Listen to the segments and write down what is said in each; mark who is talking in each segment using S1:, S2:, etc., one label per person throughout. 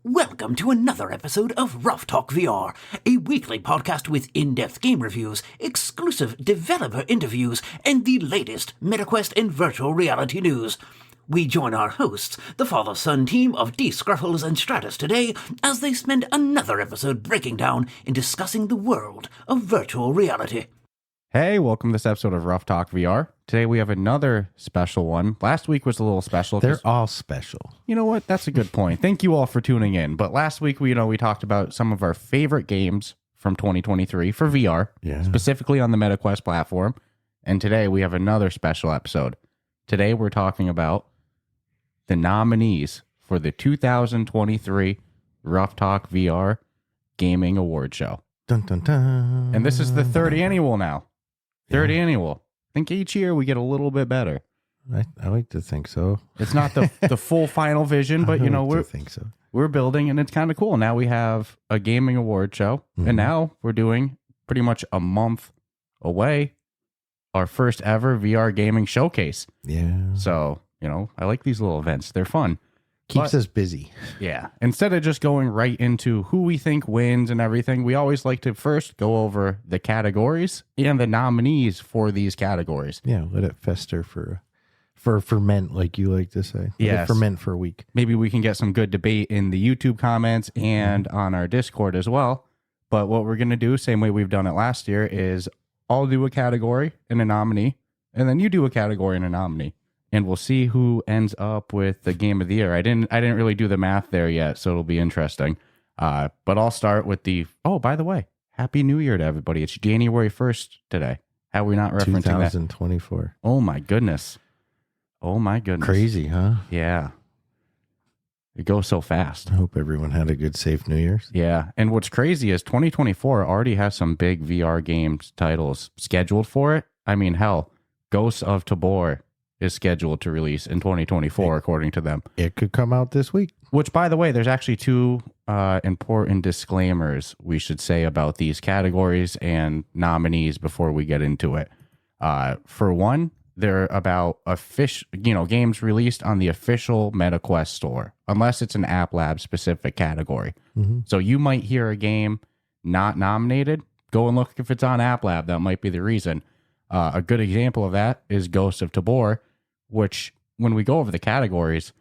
S1: Welcome to another episode of Ruff Talk VR, a weekly podcast with in-depth game reviews, exclusive developer interviews, and the latest MetaQuest and virtual reality news. We join our hosts, the father-son team of D. Scruffles and Stratus today, as they spend another episode breaking down and discussing the world of virtual reality.
S2: Hey, welcome to this episode of Ruff Talk VR. Today we have another special one. Last week was a little special.
S3: They're all special.
S2: You know what? That's a good point. Thank you all for tuning in. But last week, we talked about some of our favorite games from 2023 for VR, specifically on the MetaQuest platform. And today we have another special episode. Today we're talking about the nominees for the 2023 Ruff Talk VR Gaming Award Show.
S3: Dun, dun, dun.
S2: And this is the third annual now. Third annual. I think each year we get a little bit better.
S3: I like to think so.
S2: It's not the full final vision, but we're building, and it's kind of cool. Now we have a gaming award show, and now we're doing pretty much a month away our first ever VR gaming showcase.
S3: Yeah.
S2: So, I like these little events. They're fun.
S3: Keeps us busy.
S2: Yeah. Instead of just going right into who we think wins and everything, we always like to first go over the categories and the nominees for these categories.
S3: Yeah, let it fester for ferment, like you like to say.
S2: Yes.
S3: Let it ferment for a week.
S2: Maybe we can get some good debate in the YouTube comments and on our Discord as well. But what we're going to do, same way we've done it last year, is I'll do a category and a nominee, and then you do a category and a nominee. And we'll see who ends up with the game of the year. I didn't really do the math there yet, so it'll be interesting. But I'll start with by the way, Happy New Year to everybody. It's January 1st today. How are we not referencing
S3: 2024.
S2: that? Oh my goodness.
S3: Crazy, huh?
S2: Yeah. It goes so fast.
S3: I hope everyone had a good, safe New Year's.
S2: Yeah. And what's crazy is 2024 already has some big VR games titles scheduled for it. I mean, hell, Ghosts of Tabor is scheduled to release in 2024, according to them.
S3: It could come out this week.
S2: Which, by the way, there's actually two important disclaimers we should say about these categories and nominees before we get into it. For one, they're about games released on the official MetaQuest store, unless it's an App Lab specific category. Mm-hmm. So you might hear a game not nominated. Go and look if it's on App Lab. That might be the reason. A good example of that is Ghosts of Tabor, which when we go over the categories,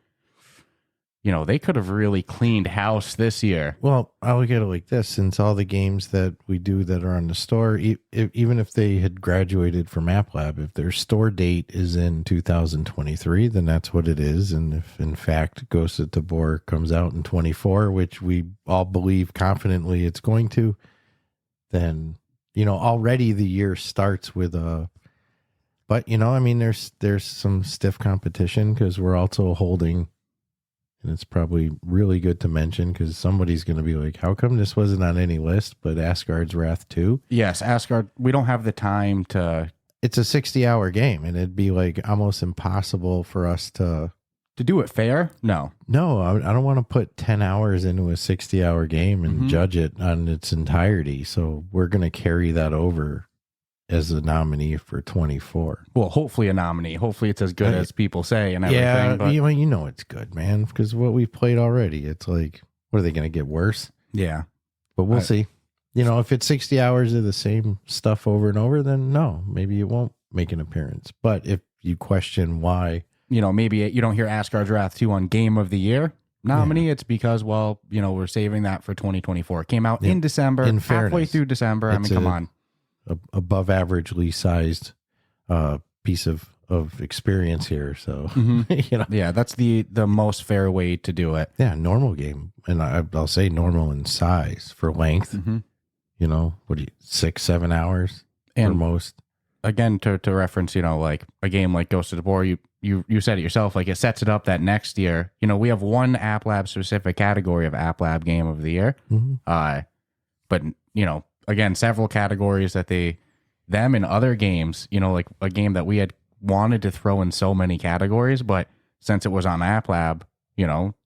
S2: they could have really cleaned house this year.
S3: Well, I look at it like this. Since all the games that we do that are on the store, even if they had graduated from App Lab, if their store date is in 2023, then that's what it is. And if, in fact, Ghosts of Tabor comes out in 24, which we all believe confidently it's going to, then, already the year starts with a... But, there's some stiff competition because we're also holding... And it's probably really good to mention because somebody's going to be like, how come this wasn't on any list, but Asgard's Wrath 2?
S2: Yes, Asgard. We don't have the time to...
S3: It's a 60-hour game, and it'd be like almost impossible for us to...
S2: To do it fair? No,
S3: I don't want to put 10 hours into a 60-hour game and judge it on its entirety. So we're going to carry that over as a nominee for 24.
S2: Well, hopefully a nominee. Hopefully it's as good as people say and everything.
S3: Yeah,
S2: but...
S3: you know it's good, man, because what we've played already, it's like, what are they going to get worse?
S2: Yeah.
S3: But we'll see. If it's 60 hours of the same stuff over and over, then no, maybe it won't make an appearance. But if you question why...
S2: maybe you don't hear Asgard's Wrath 2 on Game of the Year nominee. Yeah. It's because, we're saving that for 2024. It came out in December, halfway through December. I mean, come on.
S3: Above averagely sized piece of experience here. So,
S2: Yeah, that's the most fair way to do it.
S3: Yeah, normal game. And I'll say normal in size for length. Mm-hmm. 6-7 hours for most.
S2: Again, to reference, like a game like Ghost of Tabor, you said it yourself, like it sets it up that next year, we have one App Lab specific category of App Lab Game of the Year. Mm-hmm. But, again, several categories that them and other games, like a game that we had wanted to throw in so many categories, but since it was on App Lab,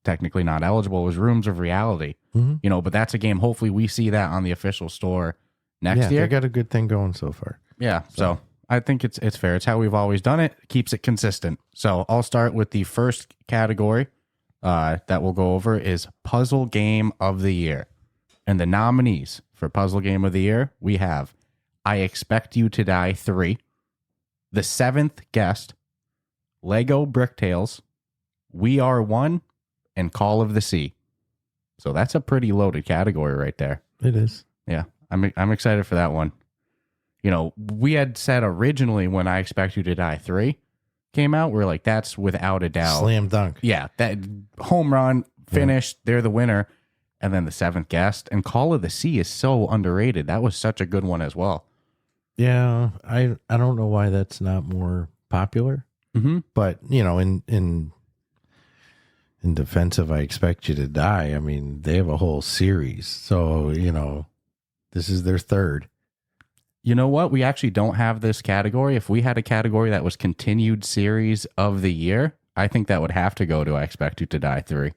S2: technically not eligible, was Rooms of Reality. Mm-hmm. But that's a game, hopefully we see that on the official store next year.
S3: They got a good thing going so far.
S2: Yeah, so I think it's fair. It's how we've always done it. Keeps it consistent. So I'll start with the first category, that we'll go over is Puzzle Game of the Year. And the nominees for Puzzle Game of the Year, we have I Expect You to Die 3, The Seventh Guest, Lego Bricktales, We Are One, and Call of the Sea. So that's a pretty loaded category right there.
S3: It is.
S2: Yeah, I'm excited for that one. You know, we had said originally when I Expect You to Die 3 came out, we're like, that's without a doubt.
S3: Slam dunk.
S2: Yeah, that home run, finished, they're the winner. And then The Seventh Guest and Call of the Sea is so underrated. That was such a good one as well.
S3: Yeah, I don't know why that's not more popular.
S2: Mm-hmm.
S3: But, you know, in defense of I Expect You to Die, I mean, they have a whole series. So, you know, this is their third.
S2: You know what? We actually don't have this category. If we had a category that was continued series of the year, I think that would have to go to I Expect You to Die 3.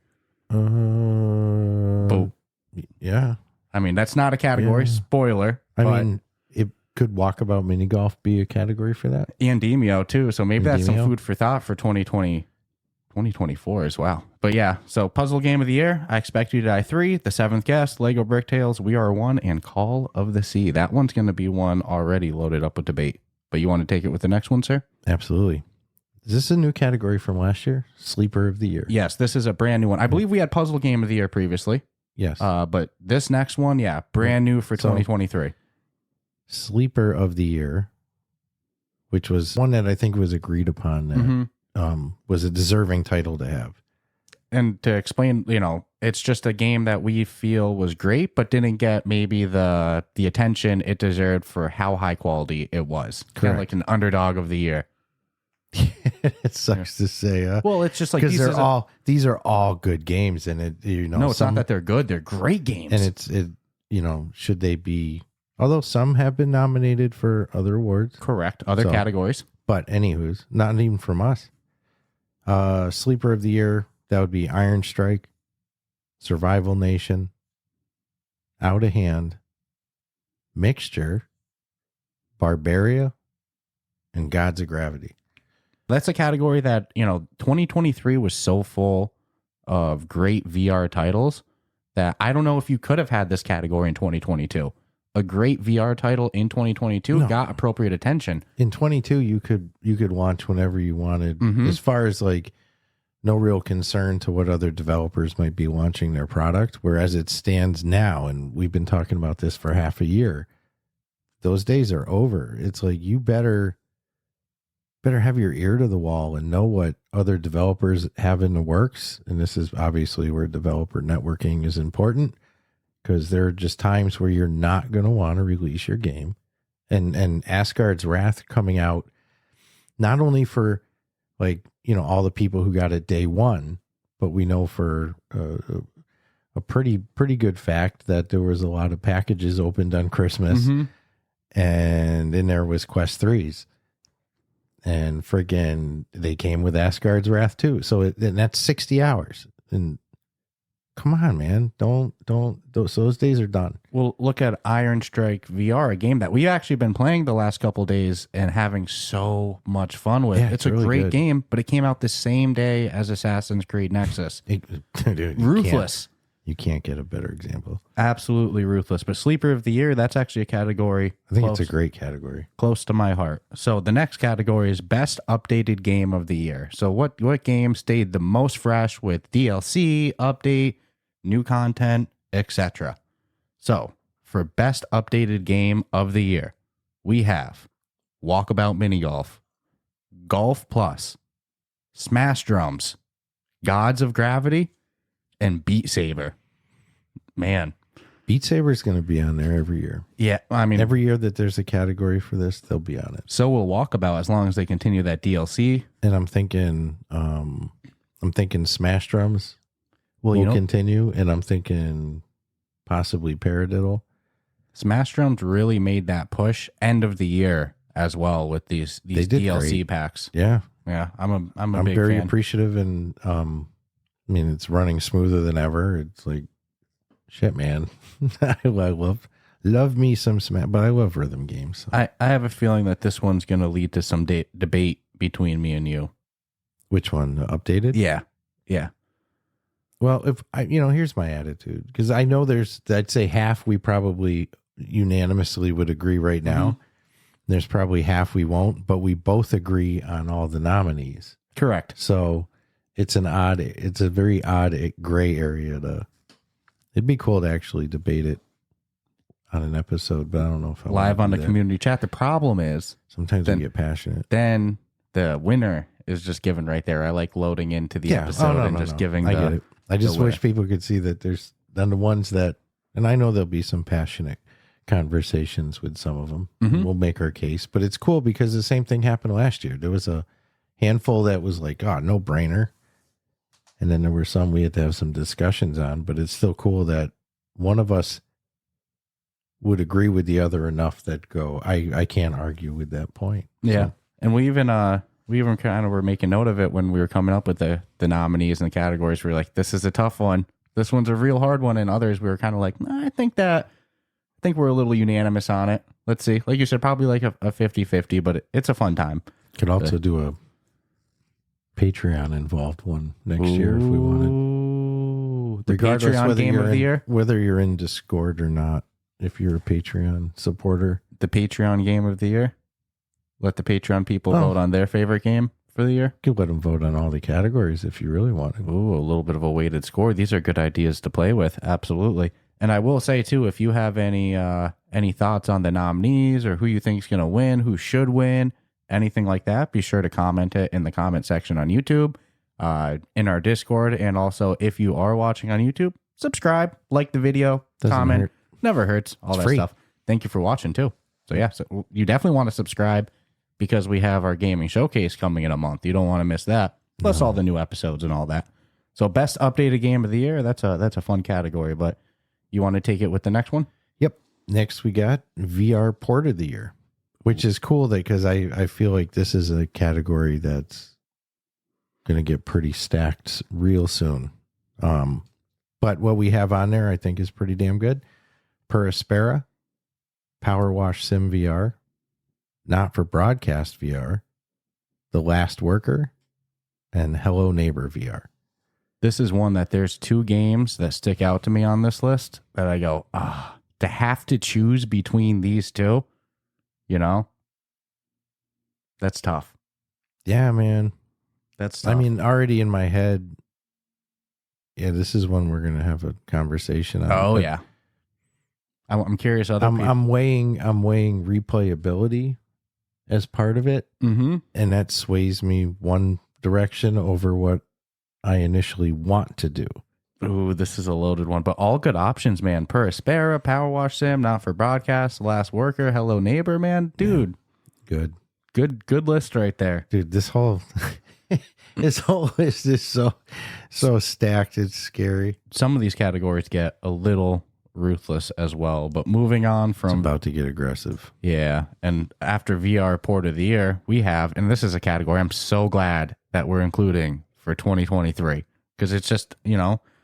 S3: Yeah.
S2: I mean, that's not a category.
S3: Yeah.
S2: Spoiler.
S3: I mean, it could Walkabout Mini Golf be a category for that?
S2: And Demio too. So maybe that's some
S3: Demio?
S2: food for thought for 2024 as well. But yeah, so Puzzle Game of the Year, I Expect You to Die 3, The Seventh Guest, Lego Bricktales, We Are One, and Call of the Sea. That one's going to be one already loaded up with debate. But you want to take it with the next one, sir?
S3: Absolutely. Is this a new category from last year? Sleeper of the Year.
S2: Yes, this is a brand new one. I believe we had Puzzle Game of the Year previously.
S3: Yes.
S2: But this next one, yeah, brand new for 2023.
S3: Sleeper of the Year, which was one that I think was agreed upon that was a deserving title to have.
S2: And to explain, you know, it's just a game that we feel was great, but didn't get maybe the attention it deserved for how high quality it was. Kind of like an underdog of the year.
S3: It sucks to say.
S2: Well, it's just like
S3: because these are all good games, and it, you know,
S2: no, it's not that they're good; they're great games.
S3: And you know, should they be? Although some have been nominated for other awards,
S2: correct, other categories.
S3: But anywho's, not even from us. Sleeper of the Year, that would be Iron Strike, Survival Nation, Out of Hand, Mixture, Barbaria, and Gods of Gravity.
S2: That's a category that, you know, 2023 was so full of great VR titles that I don't know if you could have had this category in 2022. A great VR title in 2022 got appropriate attention.
S3: In 22, you could launch whenever you wanted, as far as like no real concern to what other developers might be launching their product. Whereas it stands now, and we've been talking about this for half a year, those days are over. It's like you better have your ear to the wall and know what other developers have in the works. And this is obviously where developer networking is important, because there are just times where you're not going to want to release your game. And Asgard's Wrath coming out, not only for like, you know, all the people who got it day one, but we know for a pretty good fact that there was a lot of packages opened on Christmas, and in there was Quest 3s. And friggin', they came with Asgard's Wrath too. So and that's 60 hours. And come on, man. Don't those days are done.
S2: Well, look at Iron Strike VR, a game that we've actually been playing the last couple of days and having so much fun with.
S3: Yeah,
S2: it's
S3: really
S2: a great
S3: good
S2: game, but it came out the same day as Assassin's Creed Nexus.
S3: Dude,
S2: Ruthless.
S3: You can't get a better example.
S2: Absolutely ruthless. But Sleeper of the Year, that's actually a category.
S3: I think it's a great category.
S2: Close to my heart. So the next category is Best Updated Game of the Year. So what game stayed the most fresh with DLC, update, new content, etc. So for Best Updated Game of the Year, we have Walkabout Mini Golf, Golf Plus, Smash Drums, Gods of Gravity, and Beat Saber. Man,
S3: Beat Saber is going to be on there every year.
S2: Yeah, I mean,
S3: every year that there's a category for this, they'll be on it.
S2: So will Walkabout, as long as they continue that DLC.
S3: And I'm thinking Smash Drums will continue, and I'm thinking possibly Paradiddle.
S2: Smash Drums really made that push end of the year as well with these DLC great packs.
S3: Yeah,
S2: I'm
S3: I'm
S2: big
S3: very
S2: fan.
S3: appreciative, and I mean, it's running smoother than ever. It's like, shit, man. I love me some Smash, but I love rhythm games. So.
S2: I have a feeling that this one's going to lead to some debate between me and you.
S3: Which one? Updated?
S2: Yeah.
S3: Well, if I, here's my attitude, because I know I'd say half we probably unanimously would agree right now.
S2: Mm-hmm.
S3: There's probably half we won't, but we both agree on all the nominees.
S2: Correct.
S3: So it's a very odd gray area it'd be cool to actually debate it on an episode, but I don't know if I
S2: live on the
S3: that.
S2: community chat. The problem is
S3: Sometimes we get passionate.
S2: then the winner is just given right there. I like loading into the episode and just giving.
S3: I get it. I just wish people could see that there's then the ones that, and I know there'll be some passionate conversations with some of them.
S2: Mm-hmm.
S3: We'll make our case, but it's cool because the same thing happened last year. There was a handful that was like, no brainer. And then there were some we had to have some discussions on, but it's still cool that one of us would agree with the other enough that I can't argue with that point.
S2: Yeah.
S3: So,
S2: And we even kind of were making note of it when we were coming up with the nominees and the categories. We were like, this is a tough one. This one's a real hard one. And others, we were kind of like, I think we're a little unanimous on it. Let's see. Like you said, probably like a 50-50, but it's a fun time.
S3: could also do a Patreon involved one next year if we wanted.
S2: The Patreon game of the year?
S3: Whether you're in Discord or not, if you're a Patreon supporter.
S2: The Patreon game of the year? Let the Patreon people vote on their favorite game for the year?
S3: You could let them vote on all the categories if you really wanted.
S2: Ooh, a little bit of a weighted score. These are good ideas to play with. Absolutely. And I will say, too, if you have any thoughts on the nominees or who you think is going to win, who should win, anything like that, be sure to comment it in the comment section on YouTube, in our Discord. And also, if you are watching on YouTube, subscribe, like the video, comment.
S3: Hurt.
S2: Never hurts. All that
S3: free.
S2: stuff. Thank you for watching, too. So, yeah, so you definitely want to subscribe because we have our gaming showcase coming in a month. You don't want to miss that. Plus all the new episodes and all that. So, best updated game of the year. That's a fun category, but you want to take it with the next one?
S3: Yep. Next, we got VR Port of the Year, which is cool because I feel like this is a category that's going to get pretty stacked real soon. But what we have on there, I think, is pretty damn good. Perispera, Power Wash Sim VR, Not for Broadcast VR, The Last Worker, and Hello Neighbor VR.
S2: This is one that there's two games that stick out to me on this list that I go, to have to choose between these two, that's tough.
S3: Yeah, man.
S2: That's tough.
S3: I mean, already in my head, this is one we're going to have a conversation on.
S2: Oh, yeah. I'm curious.
S3: I'm weighing replayability as part of it,
S2: Mm-hmm.
S3: and that sways me one direction over what I initially want to do.
S2: Ooh, this is a loaded one, but all good options, man. Perispera, Power Wash Sim, Not for Broadcast, Last Worker, Hello Neighbor, man. Dude.
S3: Yeah.
S2: Good list right there.
S3: Dude, this whole list is so stacked. It's scary.
S2: Some of these categories get a little ruthless as well, but moving on
S3: It's
S2: from
S3: about to get aggressive.
S2: Yeah, and after VR Port of the Year, we have, and this is a category I'm so glad that we're including for 2023 because it's just,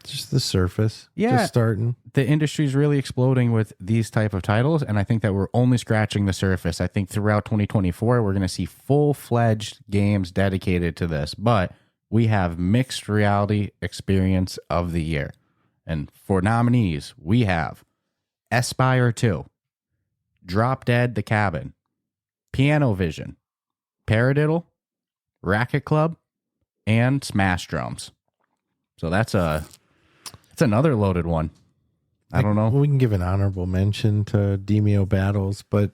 S3: Just the surface.
S2: Yeah.
S3: Just starting.
S2: the industry's really exploding with these type of titles, and I think that we're only scratching the surface. I think throughout 2024, we're going to see full-fledged games dedicated to this, but we have mixed reality experience of the year. And for nominees, we have Espire 2, Drop Dead the Cabin, Piano Vision, Paradiddle, Racket Club, and Smash Drums. So that's another loaded one. I don't know.
S3: We can give an honorable mention to Demeo Battles, but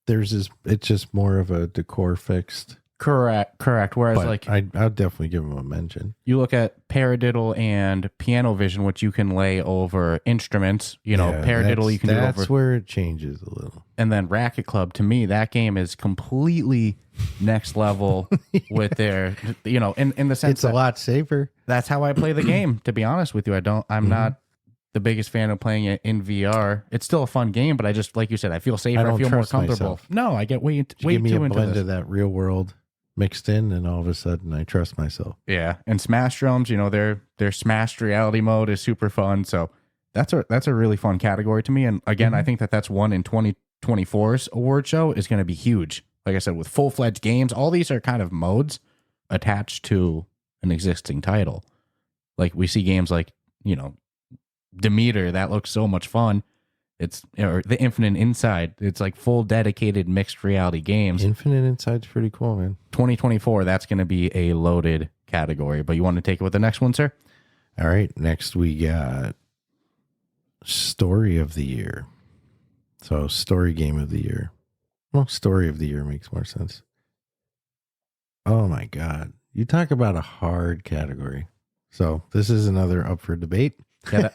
S3: it's just more of a decor fixed.
S2: Correct. Whereas
S3: But I'll definitely give them a mention.
S2: you look at Paradiddle and Piano Vision, which you can lay over instruments. Paradiddle you can do over.
S3: That's where it changes a little.
S2: And then Racket Club, to me, that game is completely next level with their, in the sense
S3: It's a lot safer.
S2: that's how I play the game, to be honest with you. I'm not the biggest fan of playing it in VR. It's still a fun game, but I just, like you said, I feel safer. I
S3: don't
S2: feel more
S3: trust
S2: comfortable.
S3: myself.
S2: No, I get way
S3: Give me
S2: too
S3: a
S2: into
S3: blend
S2: this.
S3: of that real world mixed in, and all of a sudden I trust myself.
S2: Yeah, and Smash Drums, their smashed reality mode is super fun. So that's a really fun category to me. And again, I think that's one in 2024's award show is going to be huge. Like I said, with full-fledged games, all these are kind of modes attached to an existing title. Like we see games like, Demeter, that looks so much fun. It's, or the Infinite Inside. It's like full dedicated mixed reality games.
S3: Infinite Inside's pretty cool, man.
S2: 2024, that's going to be a loaded category. But you want to take it with the next one, sir?
S3: All right. Next, we got Story of the Year. So, Story Game of the Year. Well, Story of the Year makes more sense. Oh, my God. You talk about a hard category. So, this is another up for debate.
S2: Yeah,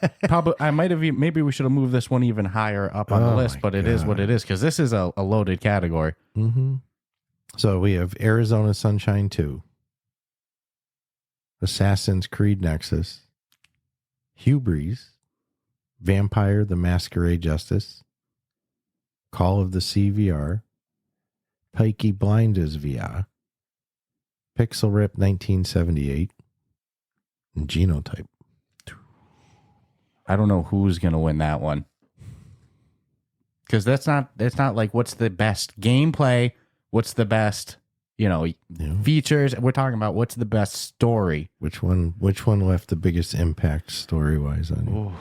S2: maybe we should have moved this one even higher up on the list, but it is what it is because this is a loaded category.
S3: Mm-hmm. So we have Arizona Sunshine 2, Assassin's Creed Nexus, Hubris, Vampire the Masquerade Justice, Call of the Sea VR, Peaky Blinders VR, Pixel Rip 1978, and Genotype.
S2: I don't know who's going to win that one. Because that's not like what's the best gameplay, what's the best, features. We're talking about what's the best story.
S3: Which one left the biggest impact story-wise on you?
S2: Ooh,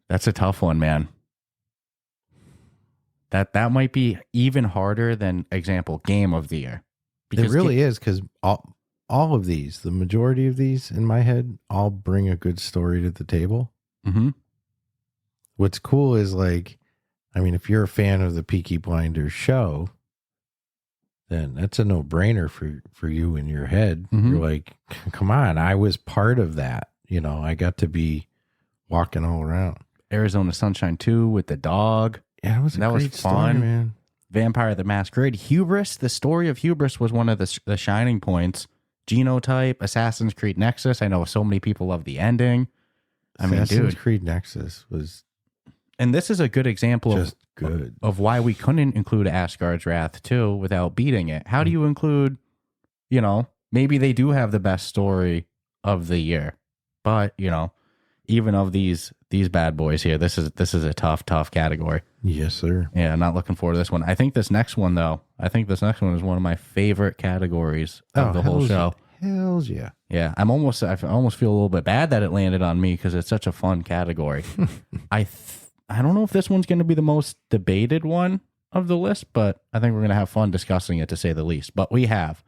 S2: that's a tough one, man. That might be even harder than example Game of the Year.
S3: Because it really is, because all of these, the majority of these in my head, all bring a good story to the table.
S2: Mm-hmm.
S3: What's cool is if you're a fan of the Peaky Blinders show, then that's a no-brainer for you in your head. Mm-hmm. You're like, come on, I was part of that. I got to be walking all around.
S2: Arizona Sunshine 2 with the dog.
S3: Yeah, that was fun, man.
S2: Vampire the Masquerade. Hubris, the story of Hubris was one of the shining points. Assassin's Creed Nexus. I know so many people love the ending.
S3: Assassin's Creed Nexus was,
S2: and this is a good example
S3: of
S2: why we couldn't include Asgard's Wrath 2 without beating it. How do you include, maybe they do have the best story of the year, but even of these bad boys here, this is a tough category.
S3: Yes, sir.
S2: Yeah, I'm not looking forward to this one. I think this next one is one of my favorite categories of the whole show.
S3: Hells yeah.
S2: Yeah, I almost feel a little bit bad that it landed on me because it's such a fun category. I don't know if this one's going to be the most debated one of the list, but I think we're going to have fun discussing it, to say the least. But we have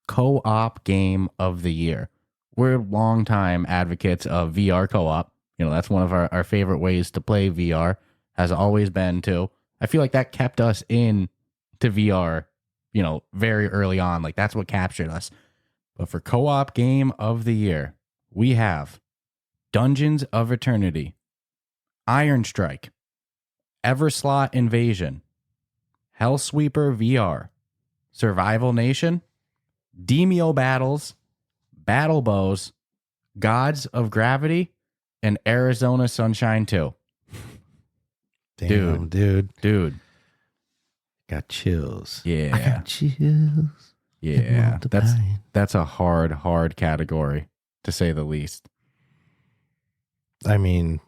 S2: Co-op Game of the Year. We're longtime advocates of VR co-op. That's one of our favorite ways to play VR, has always been too. I feel like that kept us in to VR, very early on. Like that's what captured us. But for Co-op Game of the Year, we have Dungeons of Eternity, Iron Strike, Everslot Invasion, Hellsweeper VR, Survival Nation, Demio Battles, Battle Bows, Gods of Gravity, and Arizona Sunshine 2.
S3: Damn, dude. Got chills.
S2: Yeah.
S3: I got chills.
S2: Yeah. That's a hard category, to say the least.
S3: The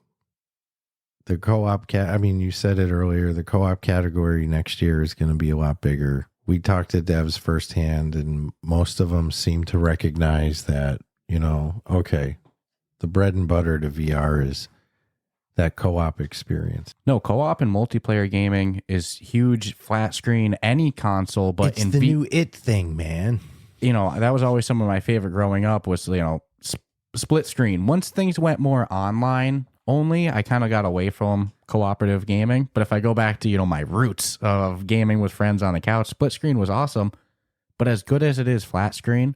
S3: co-op you said it earlier, the co-op category next year is going to be a lot bigger. We talked to devs firsthand, and most of them seem to recognize that, okay, the bread and butter to VR is that co-op experience.
S2: No, co-op and multiplayer gaming is huge. Flat screen, any console, but
S3: it's the new it thing, man.
S2: That was always some of my favorite growing up was, split screen. Once things went more online only, I kind of got away from cooperative gaming. But if I go back to, my roots of gaming with friends on the couch, split screen was awesome. But as good as it is flat screen,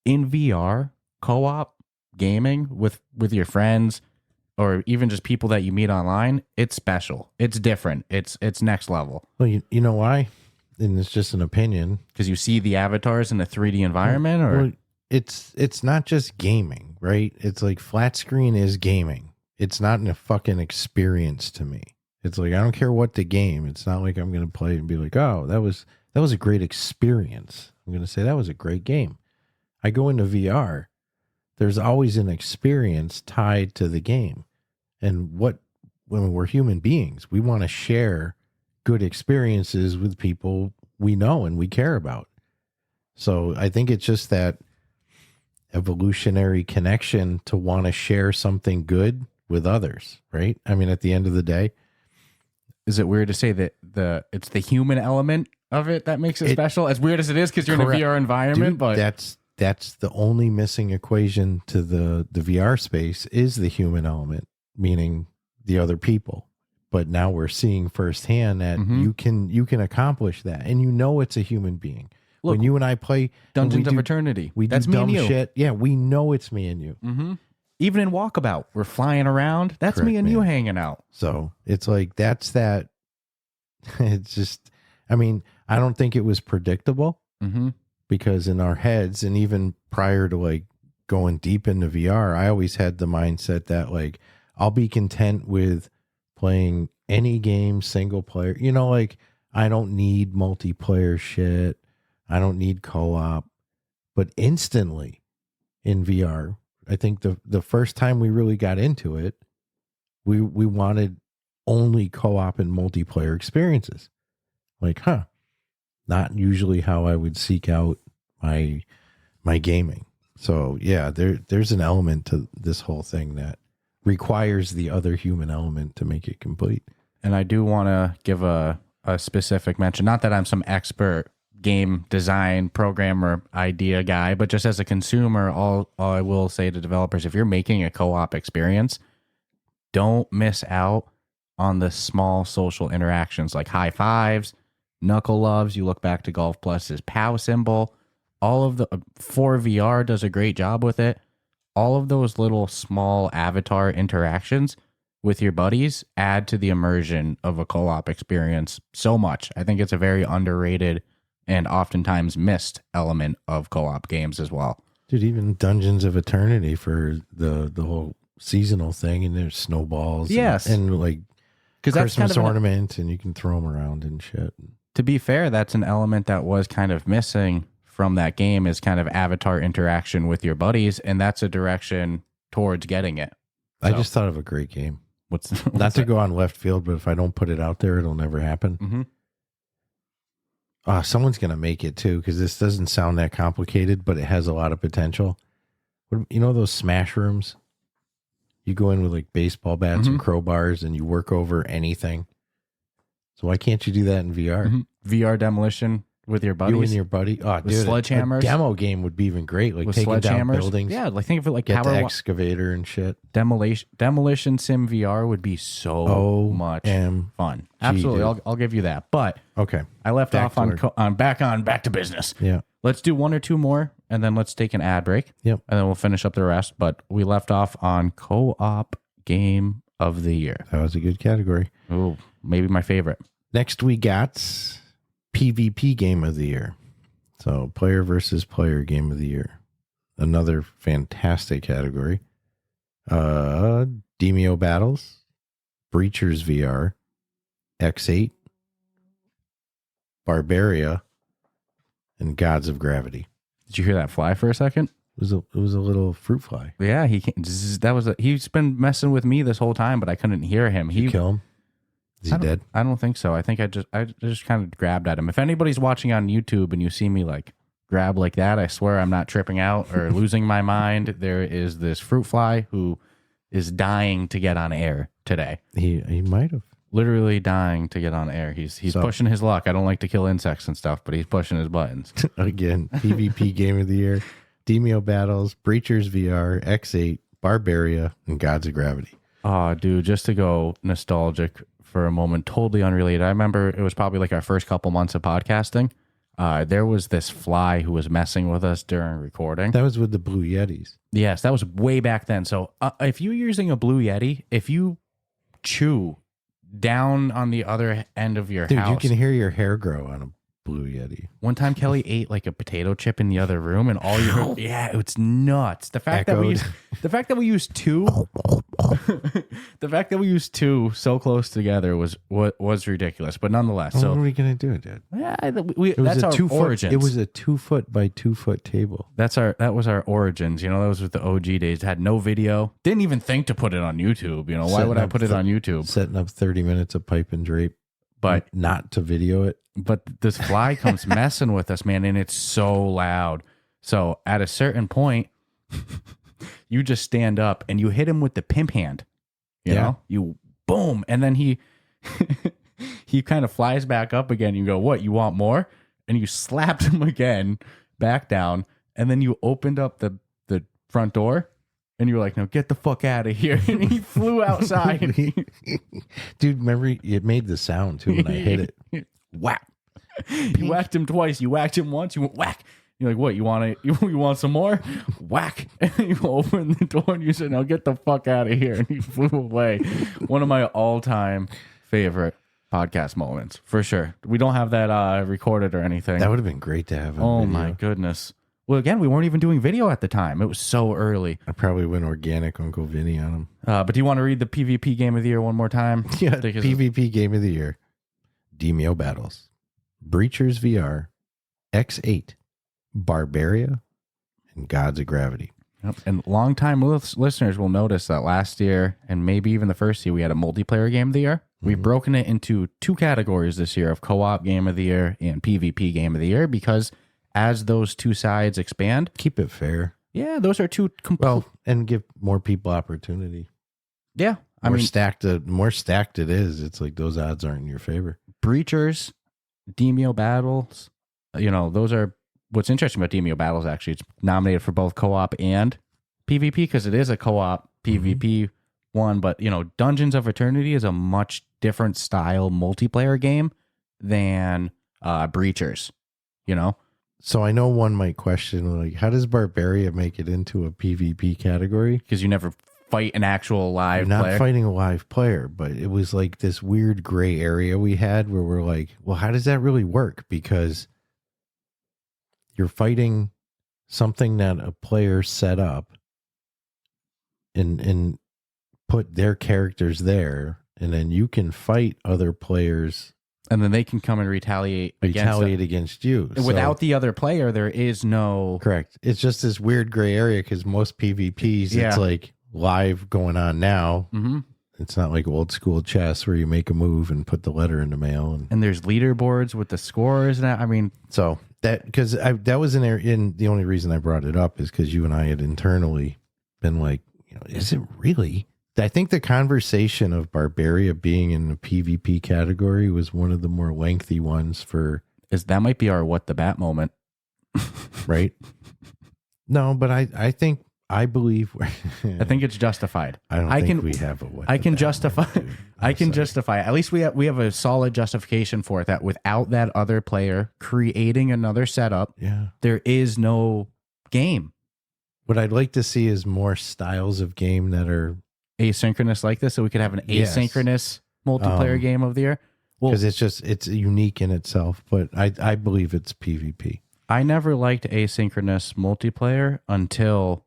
S2: in VR, co-op gaming with your friends, or even just people that you meet online, it's special. It's different. It's next level.
S3: Well, you know why? And it's just an opinion.
S2: Because you see the avatars in a 3D environment, or
S3: well, it's not just gaming, right? It's like flat screen is gaming. It's not a fucking experience to me. It's like, I don't care what the game. It's not like I'm going to play and be like, oh, that was a great experience. I'm going to say that was a great game. I go into VR. There's always an experience tied to the game. And when we're human beings, we want to share good experiences with people we know and we care about. So I think it's just that evolutionary connection to want to share something good with others, right? I mean, at the end of the day,
S2: is it weird to say that it's the human element of it that makes it special? As weird as it is because you're
S3: correct.
S2: in a VR environment,
S3: Dude,
S2: but
S3: that's the only missing equation to the VR space is the human element, meaning the other people. But now we're seeing firsthand that you can accomplish that, and you know it's a human being.
S2: Look,
S3: when you and I play
S2: Dungeons of Eternity,
S3: that's
S2: me
S3: dumb
S2: and you.
S3: shit. Yeah, we know it's me and you.
S2: Mm-hmm. Even in Walkabout, we're flying around. That's
S3: Correct,
S2: me and
S3: man.
S2: you hanging out.
S3: So it's like that's that. It's just, I mean, I don't think it was predictable because in our heads, and even prior to like going deep into VR, I always had the mindset that like I'll be content with playing any game single player. You know, like I don't need multiplayer shit. I don't need co-op. But instantly in VR, I think the first time we really got into it, we wanted only co-op and multiplayer experiences. Like, not usually how I would seek out my gaming. So yeah, there's an element to this whole thing that requires the other human element to make it complete.
S2: And I do want to give a specific mention. Not that I'm some expert game design programmer idea guy, but just as a consumer, all I will say to developers, if you're making a co-op experience, don't miss out on the small social interactions like high fives, knuckle loves. You look back to Golf Plus's POW symbol. All of the 4VR does a great job with it. All of those little small avatar interactions with your buddies add to the immersion of a co-op experience so much. I think it's a very underrated and oftentimes missed element of co-op games as well.
S3: Dude, even Dungeons of Eternity for the whole seasonal thing, and there's snowballs.
S2: Yes.
S3: And like
S2: because that's
S3: Christmas
S2: kind of
S3: ornaments, and you can throw them around and shit.
S2: To be fair, that's an element that was kind of missing from that game, is kind of avatar interaction with your buddies, and that's a direction towards getting it. So,
S3: I just thought of a great game.
S2: What's
S3: Not to go on left field, but if I don't put it out there, it'll never happen.
S2: Mm-hmm.
S3: Someone's going to make it too, because this doesn't sound that complicated, but it has a lot of potential. You know those smash rooms? You go in with like baseball bats and crowbars and you work over anything. So why can't you do that in VR?
S2: VR demolition with your buddies?
S3: You and your buddy? Oh,
S2: with
S3: dude,
S2: sledgehammers?
S3: a demo game would be even great. Like
S2: with
S3: taking down
S2: sledgehammers?
S3: buildings.
S2: Yeah, like think of it like
S3: get the
S2: power
S3: excavator and shit.
S2: Demolition Sim VR would be so much fun. Absolutely, I'll give you that. But
S3: okay,
S2: I left off on back to business.
S3: Yeah,
S2: let's do one or two more, and then let's take an ad break.
S3: Yep,
S2: and then we'll finish up the rest. But we left off on co-op game of the year.
S3: That was a good category.
S2: Oh, maybe my favorite.
S3: Next we got PvP game of the year. So player versus player game of the year. Another fantastic category. Demio Battles, Breachers VR, X8, Barbaria, and Gods of Gravity.
S2: Did you hear that fly for a second?
S3: It was a little fruit fly.
S2: Yeah, he's been messing with me this whole time, but I couldn't hear him.
S3: Did you kill him? Is he dead?
S2: I don't think so. I think I just kind of grabbed at him. If anybody's watching on YouTube and you see me like grab like that, I swear I'm not tripping out or losing my mind. There is this fruit fly who is dying to get on air today.
S3: He might have.
S2: Literally dying to get on air. He's pushing his luck. I don't like to kill insects and stuff, but he's pushing his buttons.
S3: Again, PvP game of the year. Demio Battles, Breachers VR, X8, Barbaria, and Gods of Gravity.
S2: Oh, dude, just to go nostalgic for a moment, totally unrelated. I remember it was probably like our first couple months of podcasting. There was this fly who was messing with us during recording.
S3: That was with the Blue Yetis.
S2: Yes, that was way back then. So if you're using a Blue Yeti, if you chew down on the other end of your house.
S3: Dude, you can hear your hair grow on a Blue Yeti.
S2: One time Kelly ate like a potato chip in the other room and all you heard, yeah, it's nuts. The fact that we used two so close together was ridiculous, but nonetheless.
S3: What
S2: so
S3: are we gonna do, dude?
S2: Yeah, that's our origins.
S3: It was a 2 foot by 2 foot table.
S2: That was our origins. You know, that was with the OG days. It had no video. Didn't even think to put it on YouTube. You know, why would I put it on YouTube?
S3: Setting up 30 minutes of pipe and drape,
S2: but
S3: not to video it.
S2: But this fly comes messing with us, man, and it's so loud. So at a certain point, you just stand up and you hit him with the pimp hand. You know, you boom, and then he he kind of flies back up again. You go, what? You want more? And you slapped him again, back down, and then you opened up the front door, and you were like, "No, get the fuck out of here!" And he flew outside.
S3: Dude, remember it made the sound too when I hit it.
S2: Whack! You whacked him twice. You whacked him once. You went whack. You're like, what? You want some more? Whack! And you opened the door and you said, "Now get the fuck out of here!" And he flew away. One of my all-time favorite podcast moments, for sure. We don't have that recorded or anything.
S3: That would have been great to have.
S2: Oh
S3: video.
S2: my goodness! Well, again, we weren't even doing video at the time. It was so early.
S3: I probably went organic Uncle Vinny on him.
S2: But do you want to read the PvP Game of the Year one more time?
S3: Yeah, PvP Game of the Year. Demio Battles. Breachers VR. X8. Barbaria. And Gods of Gravity.
S2: Yep. And longtime listeners will notice that last year, and maybe even the first year, we had a multiplayer Game of the Year. We've broken it into two categories this year of co-op Game of the Year and PvP Game of the Year, because as those two sides expand,
S3: keep it fair.
S2: Yeah, those are two
S3: well, and give more people opportunity.
S2: Yeah,
S3: more stacked it is. It's like those odds aren't in your favor.
S2: Breachers, Demio Battles, those are what's interesting about Demio Battles. Actually, it's nominated for both co-op and PvP because it is a co-op PvP one. But Dungeons of Eternity is a much different style multiplayer game than Breachers.
S3: So I know one might question, like, how does Barbaria make it into a PvP category?
S2: Because you never fight an actual live
S3: player.
S2: You're
S3: not fighting a live player, but it was like this weird gray area we had where we're like, well, how does that really work? Because you're fighting something that a player set up and put their characters there, and then you can fight other players.
S2: And then they can come and retaliate
S3: against you.
S2: Without the other player, there is no...
S3: Correct. It's just this weird gray area because most PvPs, it's like live going on now. Mm-hmm. It's not like old school chess where you make a move and put the letter in the mail.
S2: And there's leaderboards with the scores. And
S3: so that, because that was the only reason I brought it up is because you and I had internally been like, is it really? I think the conversation of Barbaria being in the PvP category was one of the more lengthy ones
S2: that might be our what the bat moment.
S3: Right? No, but I believe
S2: I think it's justified.
S3: I think we have a what
S2: I can justify justify. At least we have a solid justification for it, that without that other player creating another setup, there is no game.
S3: What I'd like to see is more styles of game that are
S2: asynchronous like this, so we could have an asynchronous multiplayer Game of the Year.
S3: Because it's unique in itself, but I believe it's PvP.
S2: I never liked asynchronous multiplayer until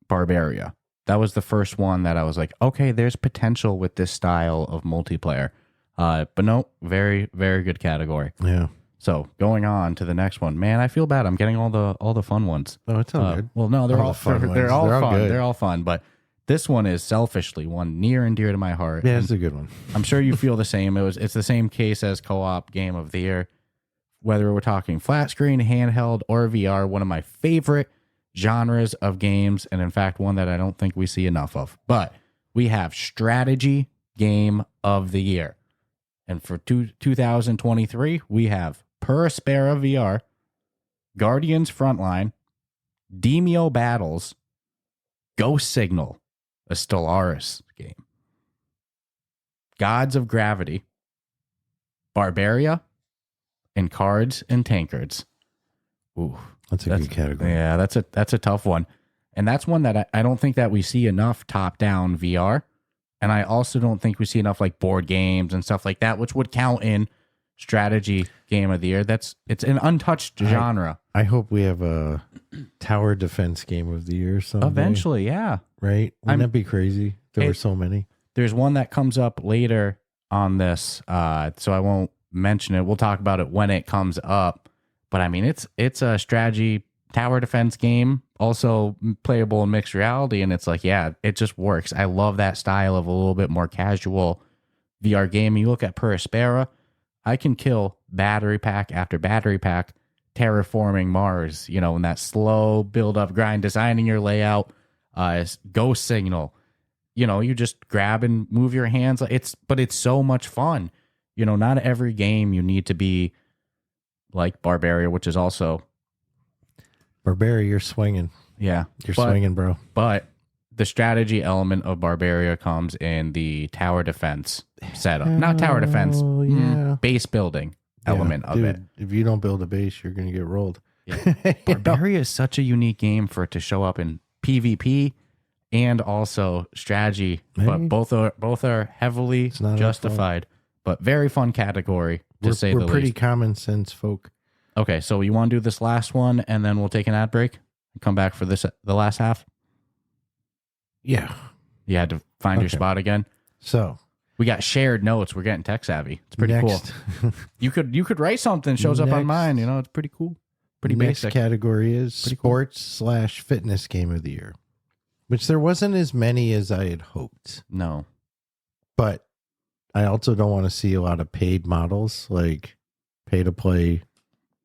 S2: Barbaria. That was the first one that I was like, okay, there's potential with this style of multiplayer. But no, very, very good category.
S3: Yeah.
S2: So going on to the next one, man, I feel bad. I'm getting all the fun ones.
S3: Oh, it's all good.
S2: Well, no, they're all fun. They're all fun.
S3: Good.
S2: They're all fun. But this one is selfishly one near and dear to my heart.
S3: Yeah, it's a good one.
S2: I'm sure you feel the same. It's the same case as co-op Game of the Year. Whether we're talking flat screen, handheld, or VR, one of my favorite genres of games, and in fact, one that I don't think we see enough of. But we have Strategy Game of the Year. And for 2023, we have Peraspera VR, Guardians Frontline, Demio Battles, Ghost Signal, a Stellaris game, Gods of Gravity, Barbaria, and Cards and Tankards. Ooh,
S3: that's a good category.
S2: Yeah, that's a tough one. And that's one that I don't think that we see enough top-down VR. And I also don't think we see enough like board games and stuff like that, which would count in Strategy Game of the Year. It's an untouched genre.
S3: I hope we have a Tower Defense Game of the Year someday.
S2: Eventually, yeah.
S3: Right? Wouldn't that be crazy? There were so many.
S2: There's one that comes up later on this, so I won't mention it. We'll talk about it when it comes up. But I mean, it's a strategy tower defense game, also playable in mixed reality, and it's like, yeah, it just works. I love that style of a little bit more casual VR game. You look at Peraspera, I can kill battery pack after battery pack, terraforming Mars, you know, in that slow build up grind, designing your layout, ghost signal, you know, you just grab and move your hands. But it's so much fun. You know, not every game you need to be like Barbaria, which is also
S3: Barbaria, you're swinging.
S2: Yeah.
S3: You're swinging, bro.
S2: But the strategy element of Barbaria comes in the tower defense setup. Not tower defense, base building element of it.
S3: If you don't build a base, you're going to get rolled.
S2: Yeah. Barbaria is such a unique game for it to show up in PvP and also strategy, but both are heavily justified. But very fun category to say the least.
S3: We're pretty common sense folk.
S2: Okay, so you want to do this last one, and then we'll take an ad break and come back for the last half?
S3: Yeah.
S2: You had to find your spot again?
S3: So
S2: we got shared notes. We're getting tech savvy. It's pretty cool. You could write something, shows up on mine. You know, it's pretty cool. Pretty basic.
S3: Next category is sports/fitness game of the year, which there wasn't as many as I had hoped.
S2: No.
S3: But I also don't want to see a lot of paid models, like pay to play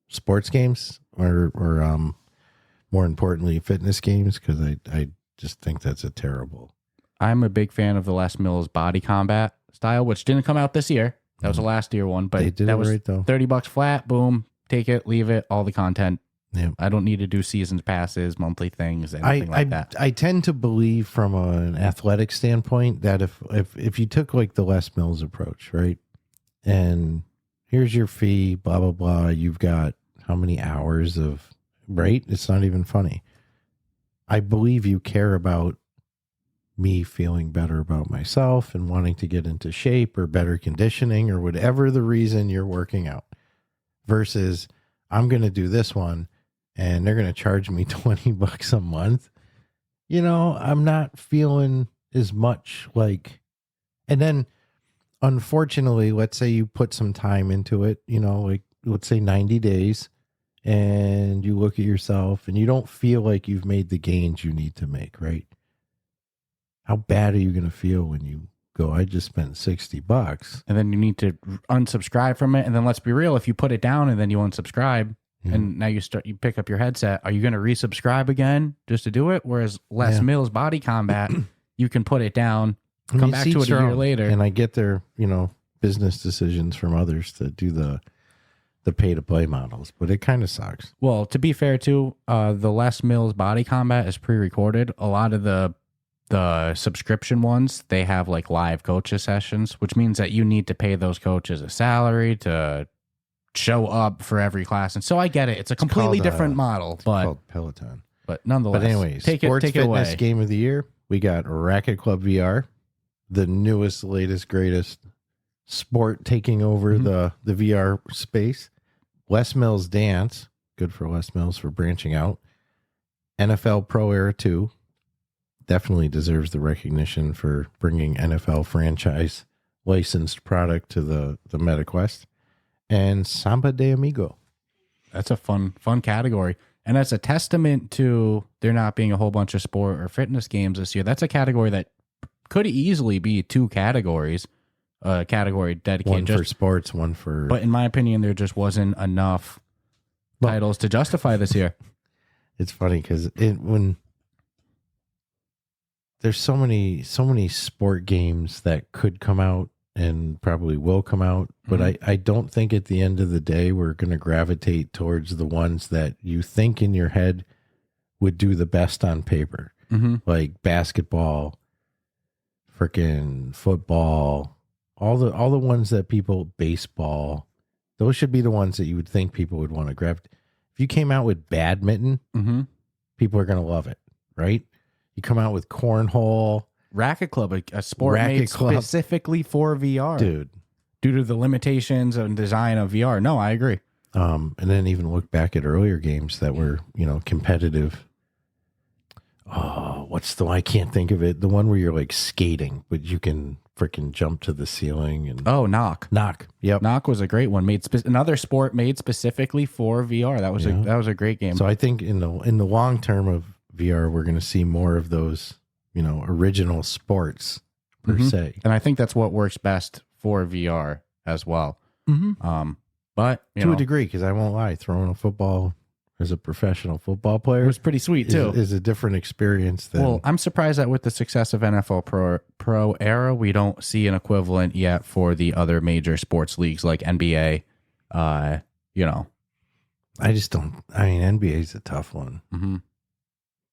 S3: sports games or more importantly, fitness games, because I just think that's a terrible.
S2: I'm a big fan of the Les Mills body combat style, which didn't come out this year. That was a last year one, but
S3: they did
S2: that
S3: it
S2: was
S3: right, though.
S2: $30 flat. Boom, take it, leave it, all the content.
S3: Yeah.
S2: I don't need to do seasons passes, monthly things, anything like that.
S3: I tend to believe from an athletic standpoint that if you took like the Les Mills approach, right? And here's your fee, blah, blah, blah. You've got how many hours of, right? It's not even funny. I believe you care about me feeling better about myself and wanting to get into shape or better conditioning or whatever the reason you're working out versus I'm going to do this one and they're going to charge me $20 a month. You know, I'm not feeling as much like, and then unfortunately, let's say you put some time into it, you know, like let's say 90 days and you look at yourself and you don't feel like you've made the gains you need to make, right? How bad are you going to feel when you go, I just spent $60?
S2: And then you need to unsubscribe from it. And then let's be real, if you put it down and then you unsubscribe and now you pick up your headset, are you going to resubscribe again just to do it? Whereas Les Mills body combat, you can put it down, come back to it a year later.
S3: And I get their, you know, business decisions from others to do the pay to play models, but it kind of sucks.
S2: Well, to be fair too, the Les Mills body combat is pre-recorded. A lot of the subscription ones, they have like live coaches sessions, which means that you need to pay those coaches a salary to show up for every class. And so I get it. It's a completely different model,
S3: it's called Peloton.
S2: But nonetheless,
S3: but anyways,
S2: take
S3: sports
S2: it
S3: fitness
S2: away.
S3: Game of the year. We got Racket Club VR, the newest, latest, greatest sport taking over the VR space. Les Mills Dance, good for Les Mills for branching out. NFL Pro Era 2. Definitely deserves the recognition for bringing NFL franchise licensed product to the MetaQuest. And Samba de Amigo.
S2: That's a fun category. And that's a testament to there not being a whole bunch of sport or fitness games this year. That's a category that could easily be two categories. A category dedicated
S3: one for sports, one for...
S2: But in my opinion, there just wasn't enough titles to justify this year.
S3: It's funny because when... There's so many sport games that could come out and probably will come out, but I don't think at the end of the day we're going to gravitate towards the ones that you think in your head would do the best on paper, like basketball, freaking football, all the ones that baseball. Those should be the ones that you would think people would want to grab. If you came out with badminton, people are going to love it, right? You come out with cornhole.
S2: Racket Club, a sport made specifically for VR.
S3: Dude.
S2: Due to the limitations and design of VR. No, I agree.
S3: And then even look back at earlier games that were, you know, competitive. Oh, I can't think of it. The one where you're like skating, but you can freaking jump to the ceiling. And
S2: Knock.
S3: Yep.
S2: Knock was a great one. Another sport made specifically for VR. That was a great game.
S3: So I think in the long term of VR, we're going to see more of those, you know, original sports per se.
S2: And I think that's what works best for VR as well. But But
S3: to a degree, because I won't lie, throwing a football as a professional football
S2: it
S3: player
S2: was pretty sweet too.
S3: is a different experience than.
S2: Well, I'm surprised that with the success of NFL Pro era, we don't see an equivalent yet for the other major sports leagues like NBA.
S3: I just don't. I mean, NBA is a tough one.
S2: Mm-hmm.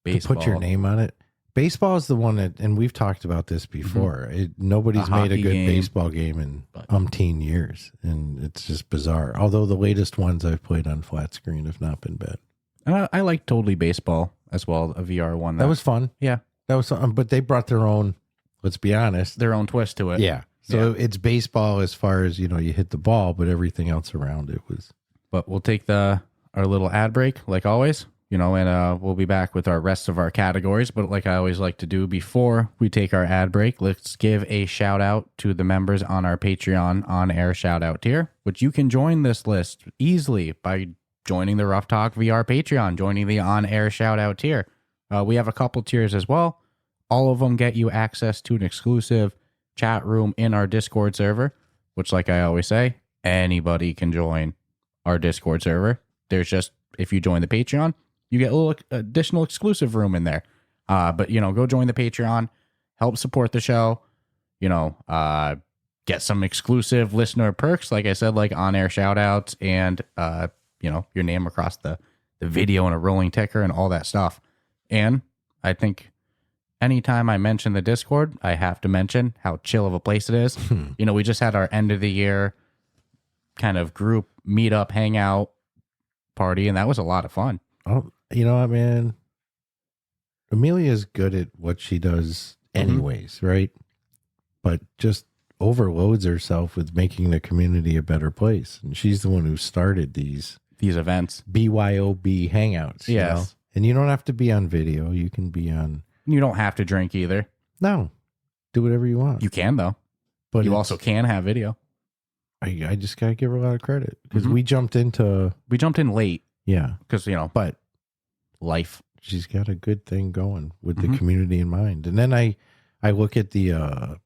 S3: To put your name on it. Baseball is the one that, and we've talked about this before. Nobody's made a good baseball game in umpteen years, and it's just bizarre. Although the latest ones I've played on flat screen have not been bad.
S2: And I like Totally Baseball as well, a VR one.
S3: That was fun.
S2: Yeah.
S3: That was fun, but they brought their own, let's be honest.
S2: Their own twist to it.
S3: Yeah. So it's baseball as far as, you hit the ball, but everything else around it was.
S2: But we'll take our little ad break, like always. And we'll be back with our rest of our categories. But like I always like to do before we take our ad break, let's give a shout out to the members on our Patreon on-air shout out tier, which you can join this list easily by joining the Ruff Talk VR Patreon, joining the on-air shout out tier. We have a couple tiers as well. All of them get you access to an exclusive chat room in our Discord server, which, like I always say, anybody can join our Discord server. There's just, if you join the Patreon, you get a little additional exclusive room in there. But, go join the Patreon, help support the show, get some exclusive listener perks, like I said, like on-air shout-outs and, your name across the video and a rolling ticker and all that stuff. And I think anytime I mention the Discord, I have to mention how chill of a place it is. We just had our end of the year kind of group meetup, hangout party, and that was a lot of fun.
S3: Oh, you know what, man? Amelia's good at what she does anyways, right? But just overloads herself with making the community a better place. And she's the one who started these
S2: events.
S3: BYOB hangouts.
S2: Yes.
S3: And you don't have to be on video. You can be on.
S2: You don't have to drink either.
S3: No. Do whatever you want.
S2: You can, though. But you also can have video.
S3: I just got to give her a lot of credit because we jumped in late. Yeah.
S2: Because, but life.
S3: She's got a good thing going with the community in mind. And then I look at the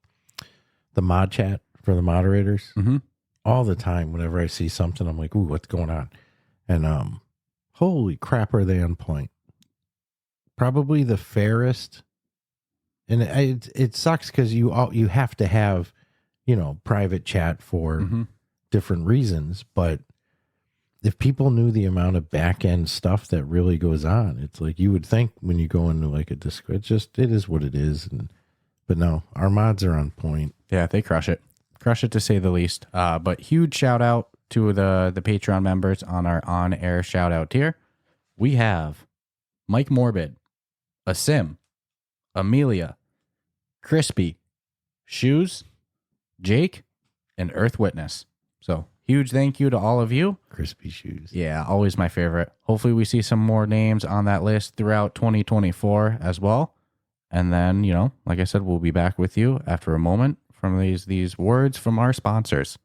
S3: mod chat for the moderators all the time. Whenever I see something, I'm like, ooh, what's going on? And holy crap, are they on point? Probably the fairest. And it sucks because you have to have, private chat for different reasons. But if people knew the amount of back end stuff that really goes on, it's like you would think when you go into like a Discord, it is what it is. But no, our mods are on point.
S2: Yeah, they crush it to say the least. But huge shout out to the Patreon members on our on-air shout out tier. We have Mike Morbid, Asim, Amelia, Crispy, Shoes, Jake, and Earth Witness. So huge thank you to all of you.
S3: Crispy Shoes.
S2: Yeah, always my favorite. Hopefully we see some more names on that list throughout 2024 as well. And then, like I said, we'll be back with you after a moment from these words from our sponsors.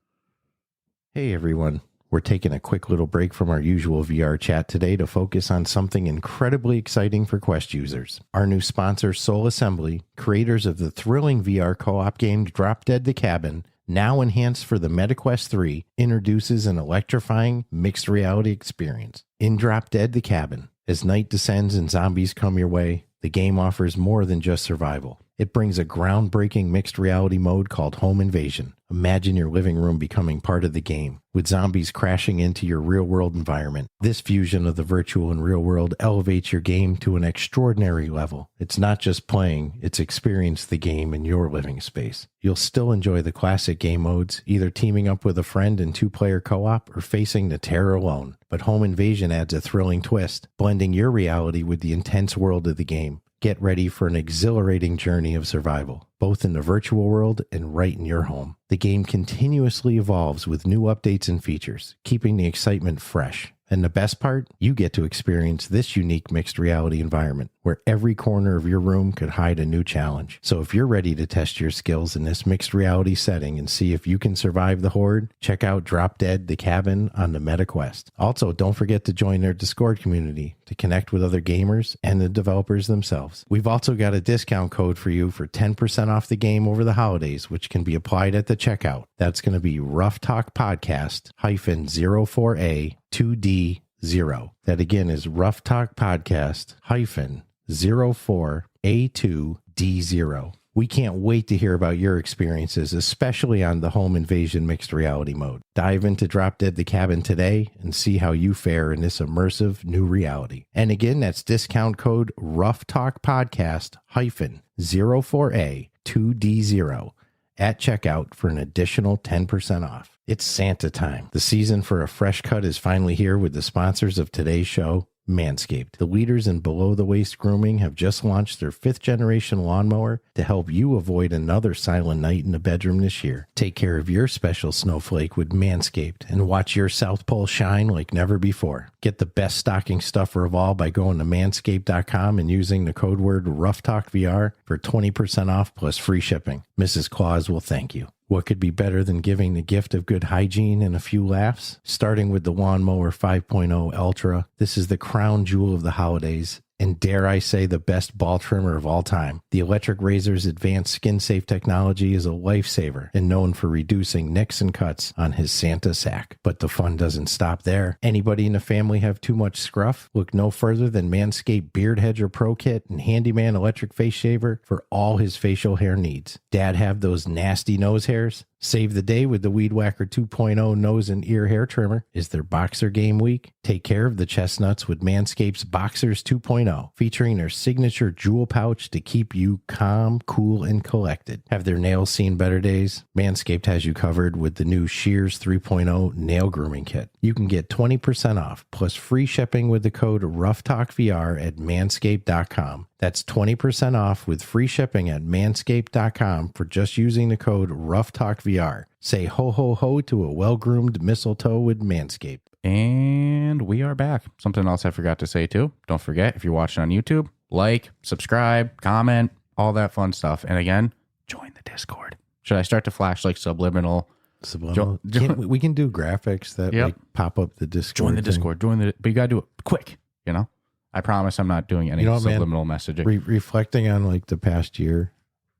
S3: Hey, everyone. We're taking a quick little break from our usual VR chat today to focus on something incredibly exciting for Quest users. Our new sponsor, Soul Assembly, creators of the thrilling VR co-op game Drop Dead the Cabin, now enhanced for the MetaQuest 3, introduces an electrifying mixed reality experience. In Drop Dead the Cabin, as night descends and zombies come your way, the game offers more than just survival. It brings a groundbreaking mixed reality mode called Home Invasion. Imagine your living room becoming part of the game, with zombies crashing into your real-world environment. This fusion of the virtual and real world elevates your game to an extraordinary level. It's not just playing, it's experience the game in your living space. You'll still enjoy the classic game modes, either teaming up with a friend in two-player co-op or facing the terror alone. But Home Invasion adds a thrilling twist, blending your reality with the intense world of the game. Get ready for an exhilarating journey of survival, both in the virtual world and right in your home. The game continuously evolves with new updates and features, keeping the excitement fresh. And the best part, you get to experience this unique mixed reality environment where every corner of your room could hide a new challenge. So if you're ready to test your skills in this mixed reality setting and see if you can survive the horde, check out Drop Dead: The Cabin on the MetaQuest. Also, don't forget to join their Discord community to connect with other gamers and the developers themselves. We've also got a discount code for you for 10% off the game over the holidays, which can be applied at the checkout. That's going to be Ruff Talk Podcast -04A 2D0. That again is Ruff Talk Podcast -04A2D0. We can't wait to hear about your experiences, especially on the Home Invasion mixed reality mode. Dive into Drop Dead: The Cabin today and see how you fare in this immersive new reality. And again, that's discount code Ruff Talk Podcast -04A 2D0 at checkout for an additional 10% off. It's Santa time. The season for a fresh cut is finally here with the sponsors of today's show, Manscaped. The leaders in below-the-waist grooming have just launched their 5th-generation lawnmower to help you avoid another silent night in the bedroom this year. Take care of your special snowflake with Manscaped and watch your South Pole shine like never before. Get the best stocking stuffer of all by going to manscaped.com and using the code word RuffTalkVR for 20% off plus free shipping. Mrs. Claus will thank you. What could be better than giving the gift of good hygiene and a few laughs? Starting with the Lawnmower 5.0 Ultra, this is the crown jewel of the holidays, and dare I say the best ball trimmer of all time. The electric razor's advanced skin-safe technology is a lifesaver and known for reducing nicks and cuts on his Santa sack. But the fun doesn't stop there. Anybody in the family have too much scruff? Look no further than Manscaped Beard Hedger Pro Kit and Handyman Electric Face Shaver for all his facial hair needs. Dad have those nasty nose hairs? Save the day with the Weed Whacker 2.0 nose and ear hair trimmer. Is there Boxer Game Week? Take care of the chestnuts with Manscaped's Boxers 2.0, featuring their signature jewel pouch to keep you calm, cool, and collected. Have their nails seen better days? Manscaped has you covered with the new Shears 3.0 nail grooming kit. You can get 20% off plus free shipping with the code RuffTalkVR at manscaped.com. That's 20% off with free shipping at manscaped.com for just using the code RuffTalkVR. Say ho ho ho to a well-groomed mistletoe with Manscaped.
S2: And we are back. Something else I forgot to say too. Don't forget, if you're watching on YouTube, like, subscribe, comment, all that fun stuff. And again, join the Discord. Should I start to flash like subliminal?
S3: We can do graphics that like pop up the Discord.
S2: Join the Discord. But you got to do it quick, you know? I promise I'm not doing any subliminal messaging.
S3: Reflecting on like the past year,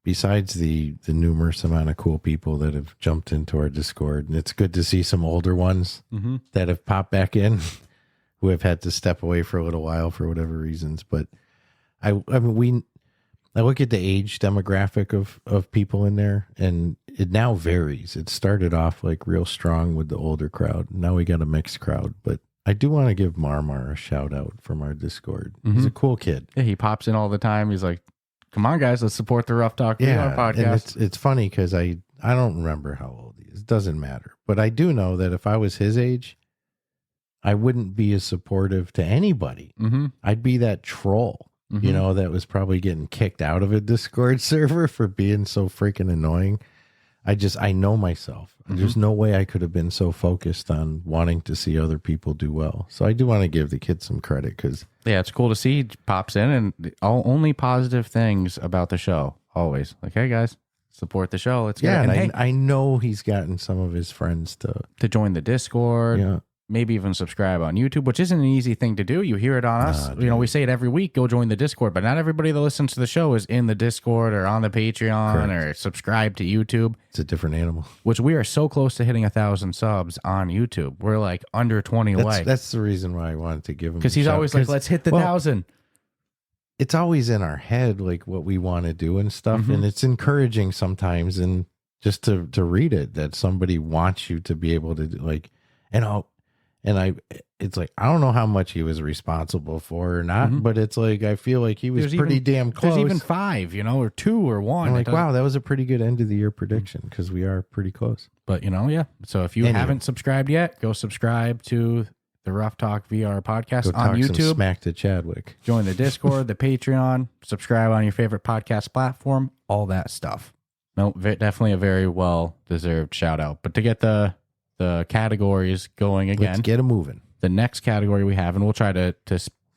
S3: besides the numerous amount of cool people that have jumped into our Discord, and it's good to see some older ones that have popped back in who have had to step away for a little while for whatever reasons. But I look at the age demographic of people in there, and it now varies. It started off like real strong with the older crowd. Now we got a mixed crowd, but I do want to give Marmar a shout out from our Discord. He's a cool kid.
S2: Yeah, he pops in all the time. He's like, come on, guys, let's support the Ruff Talk VR podcast.
S3: And it's funny because I don't remember how old he is. It doesn't matter. But I do know that if I was his age, I wouldn't be as supportive to anybody. I'd be that troll, you know, that was probably getting kicked out of a Discord server for being so freaking annoying. I know myself. There's no way I could have been so focused on wanting to see other people do well. So I do want to give the kid some credit because...
S2: Yeah, it's cool to see he pops in and only positive things about the show. Always. Like, hey, guys, support the show. Let's
S3: get it. And I know he's gotten some of his friends
S2: to join the Discord. Yeah. Maybe even subscribe on YouTube, which isn't an easy thing to do. You hear it on us. You know, we say it every week, go join the Discord, but not everybody that listens to the show is in the Discord or on the Patreon or subscribe to YouTube.
S3: It's a different animal.
S2: Which we are so close to hitting 1,000 subs on YouTube. We're like under 20 away.
S3: That's the reason why I wanted to give him
S2: because he's always like, let's hit the 1,000.
S3: It's always in our head, like what we want to do and stuff. And it's encouraging sometimes. And just to read it, that somebody wants you to be able to like, it's like, I don't know how much he was responsible for or not, but it's like, I feel like he was damn close.
S2: There's even 5, you know, or 2 or 1.
S3: I'm like, wow, that was a pretty good end of the year prediction because we are pretty close.
S2: But, you know, yeah. So if you haven't subscribed yet, go subscribe to the Ruff Talk VR podcast on YouTube.
S3: Some smack to Chadwick.
S2: Join the Discord, the Patreon, subscribe on your favorite podcast platform, all that stuff. No, definitely a very well-deserved shout out. But to get the categories going again.
S3: Let's get them moving.
S2: The next category we have, and we'll try to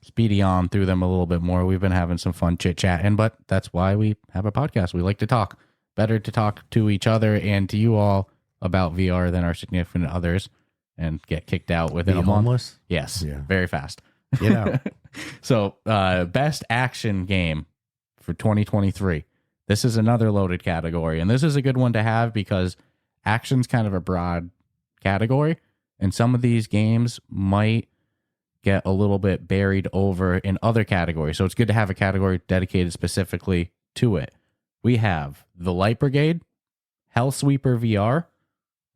S2: speedy on through them a little bit more. We've been having some fun chit-chatting, but that's why we have a podcast. We like to talk. Better to talk to each other and to you all about VR than our significant others and get kicked out within a month.
S3: Homeless?
S2: Yes,
S3: Yeah.
S2: very fast.
S3: Get out.
S2: So, best action game for 2023. This is another loaded category, and this is a good one to have because action's kind of a broad category, and some of these games might get a little bit buried over in other categories. So it's good to have a category dedicated specifically to it. We have The Light Brigade, Hellsweeper VR,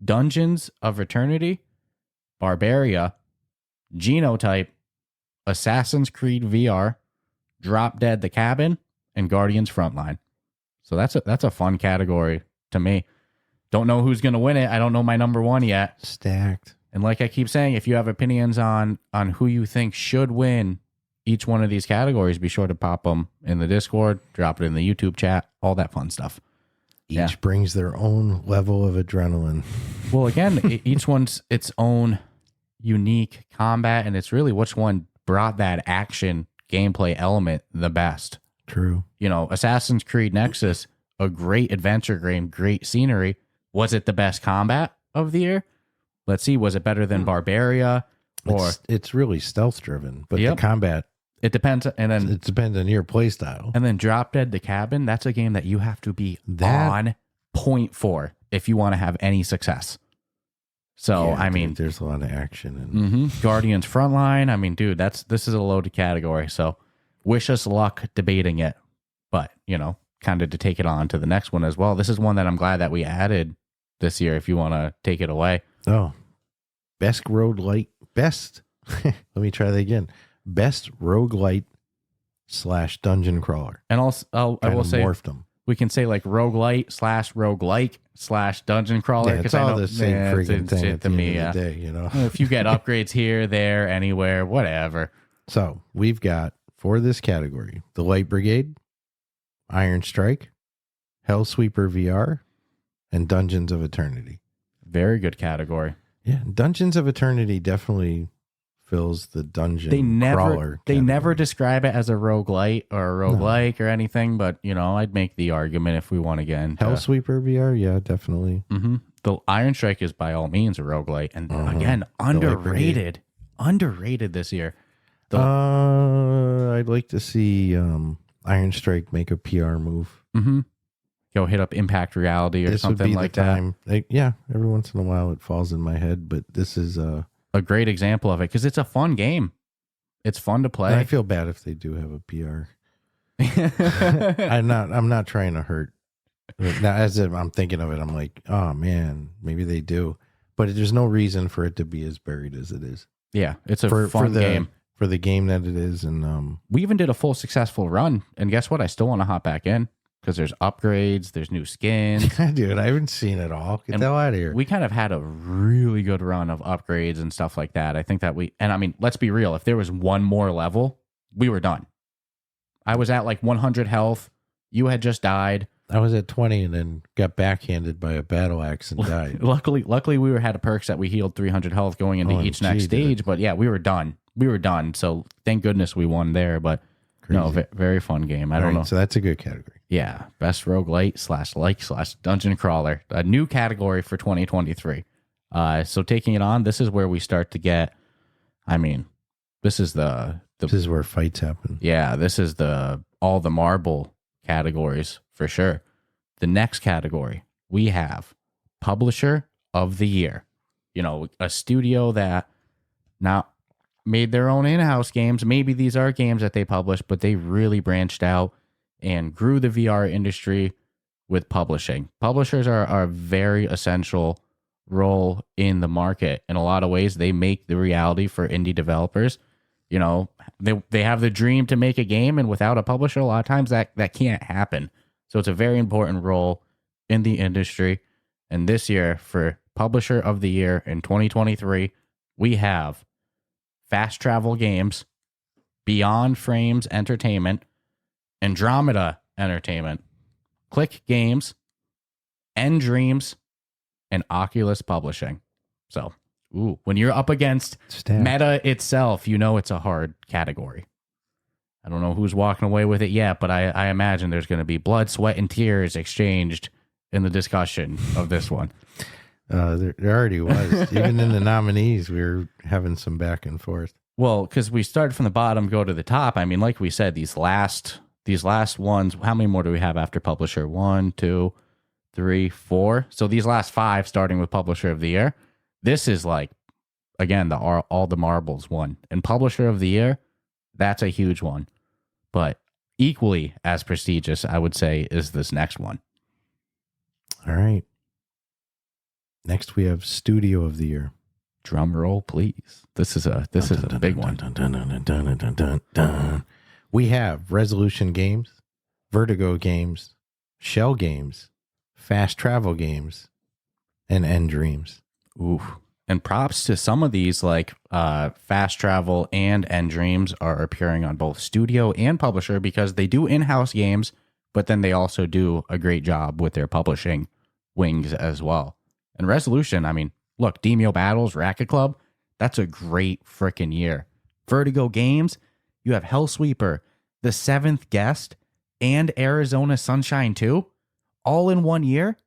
S2: Dungeons of Eternity, Barbaria, Genotype, Assassin's Creed VR, Drop Dead the Cabin, and Guardians Frontline. So that's a fun category to me. Don't know who's going to win it. I don't know my number one yet.
S3: Stacked.
S2: And like I keep saying, if you have opinions on who you think should win each one of these categories, be sure to pop them in the Discord, drop it in the YouTube chat, all that fun stuff.
S3: Each brings their own level of adrenaline.
S2: Well, again, each one's its own unique combat, and it's really which one brought that action gameplay element the best.
S3: True.
S2: You know, Assassin's Creed Nexus, a great adventure game, great scenery. Was it the best combat of the year? Let's see. Was it better than Barbaria? Or
S3: It's really stealth driven, but
S2: Yep.
S3: the combat,
S2: it depends. And then
S3: it depends on your play style.
S2: And then Drop Dead the Cabin, that's a game that you have to be
S3: That-
S2: on point for if you want to have any success. So,
S3: Yeah,
S2: I mean,
S3: dude, there's a lot of action. And
S2: Guardians Frontline, I mean, dude, this is a loaded category. So wish us luck debating it. But, you know, kind of to take it on to the next one as well. This is one that I'm glad that we added this year if you want to take it away.
S3: Oh, best roguelite, best. Let me try that again. Best roguelite / dungeon crawler.
S2: And also, I will say,
S3: morphed them.
S2: we can say like roguelite / roguelike / dungeon crawler.
S3: Yeah, it's
S2: 'cause I
S3: all
S2: know-
S3: the same
S2: yeah,
S3: friggin'
S2: it's
S3: thing
S2: shit
S3: at the
S2: to
S3: end
S2: me,
S3: of the day, you know.
S2: If you get upgrades here, there, anywhere, whatever.
S3: So we've got for this category the Light Brigade, Iron Strike, Hellsweeper VR, and Dungeons of Eternity.
S2: Very good category.
S3: Yeah, Dungeons of Eternity definitely fills the dungeon
S2: They
S3: crawler.
S2: never describe it as a roguelite or a roguelike or anything, but you know, I'd make the argument if we want to get into
S3: Hellsweeper VR, yeah, definitely.
S2: The Iron Strike is by all means a roguelite, and
S3: Uh-huh.
S2: again,
S3: Light
S2: underrated this year.
S3: I'd like to see Iron Strike make a PR move.
S2: Go hit up Impact Reality or
S3: This would
S2: something
S3: be
S2: like
S3: the
S2: that.
S3: time. Yeah, every once in a while it falls in my head, but this is
S2: A great example of it because it's a fun game. It's fun to play.
S3: and I feel bad if they do have a PR. I'm not trying to hurt. Now, as I'm thinking of it, I'm like, oh man, maybe they do, but there's no reason for it to be as buried as it is.
S2: Yeah, it's a fun game.
S3: For the game that it is, and
S2: We even did a full successful run, and guess what? I still want to hop back in because there's upgrades, there's new skins.
S3: dude, I haven't seen it all. Get
S2: And
S3: the hell out of here.
S2: We kind of had a really good run of upgrades and stuff like that. I think that I mean, let's be real. If there was one more level, we were done. I was at like 100 health. You had just died.
S3: I was at 20 and then got backhanded by a battle axe and died.
S2: Luckily, we had a perks that we healed 300 health going into each next stage. But yeah, we were done. So thank goodness we won there. But no, very fun game. I don't know.
S3: So that's a good category.
S2: Yeah, best roguelite / dungeon crawler, a new category for 2023. So taking it on, this is where we start to get. I mean, this is
S3: This is where fights happen.
S2: Yeah, this is all the marble categories for sure. The next category we have publisher of the year. You know, a studio that now made their own in-house games. Maybe these are games that they published, but they really branched out and grew the VR industry with publishing. Publishers are a very essential role in the market. In a lot of ways, they make the reality for indie developers. You know, they have the dream to make a game, and without a publisher, a lot of times that can't happen. So it's a very important role in the industry. And this year, for Publisher of the Year in 2023, we have Fast Travel Games, Beyond Frames Entertainment, Andromeda Entertainment, Click Games, End Dreams, and Oculus Publishing. So Ooh, when you're up against meta itself, you know it's a hard category. I don't know who's walking away with it yet, but I imagine there's going to be blood, sweat, and tears exchanged in the discussion of this one.
S3: There already was. Even in the nominees, we were having some back and forth.
S2: Well, because we started from the bottom, go to the top. I mean, like we said, these last ones, how many more do we have after publisher? 1, 2, 3, 4. So these last 5, starting with publisher of the year, this is like, again, the all the marbles one. And publisher of the year, that's a huge one. But equally as prestigious, I would say, is this next one.
S3: All right. Next, we have studio of the year.
S2: Drum roll, please. This is a big one.
S3: We have Resolution Games, Vertigo Games, Shell Games, Fast Travel Games, and End Dreams.
S2: Ooh. And props to some of these, like Fast Travel and End Dreams are appearing on both studio and publisher because they do in-house games, but then they also do a great job with their publishing wings as well. And Resolution, I mean, look, Demio Battles, Racket Club, that's a great freaking year. Vertigo Games, you have Hellsweeper, The Seventh Guest, and Arizona Sunshine 2, all in one year.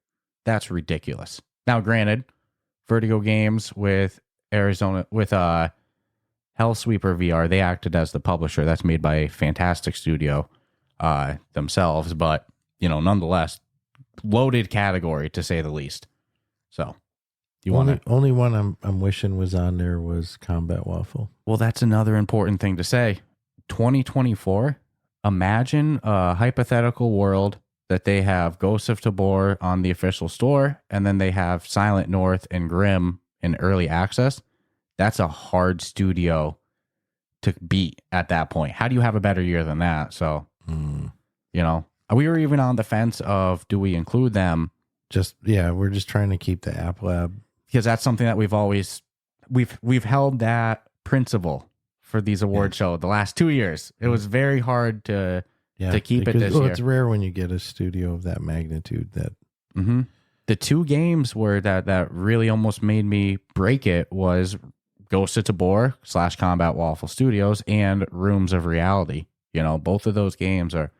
S2: That's ridiculous. Now, granted, Vertigo Games with Hellsweeper VR, they acted as the publisher. That's made by a fantastic studio themselves, but, you know, nonetheless, loaded category to say the least. So,
S3: only one I'm wishing was on there was Combat Waffle.
S2: Well, that's another important thing to say. 2024, imagine a hypothetical world that they have Ghosts of Tabor on the official store, and then they have Silent North and Grimm in early access. That's a hard studio to beat at that point. How do you have a better year than that? So, you know, we were even on the fence of, do we include them?
S3: We're just trying to keep the App Lab,
S2: because that's something that we've held that principle for these award shows the last 2 years. It was very hard to keep it this year.
S3: It's rare when you get a studio of that magnitude. That
S2: The 2 games where that really almost made me break it was Ghost of Tabor / Combat Waffle Studios and Rooms of Reality. You know, both of those games are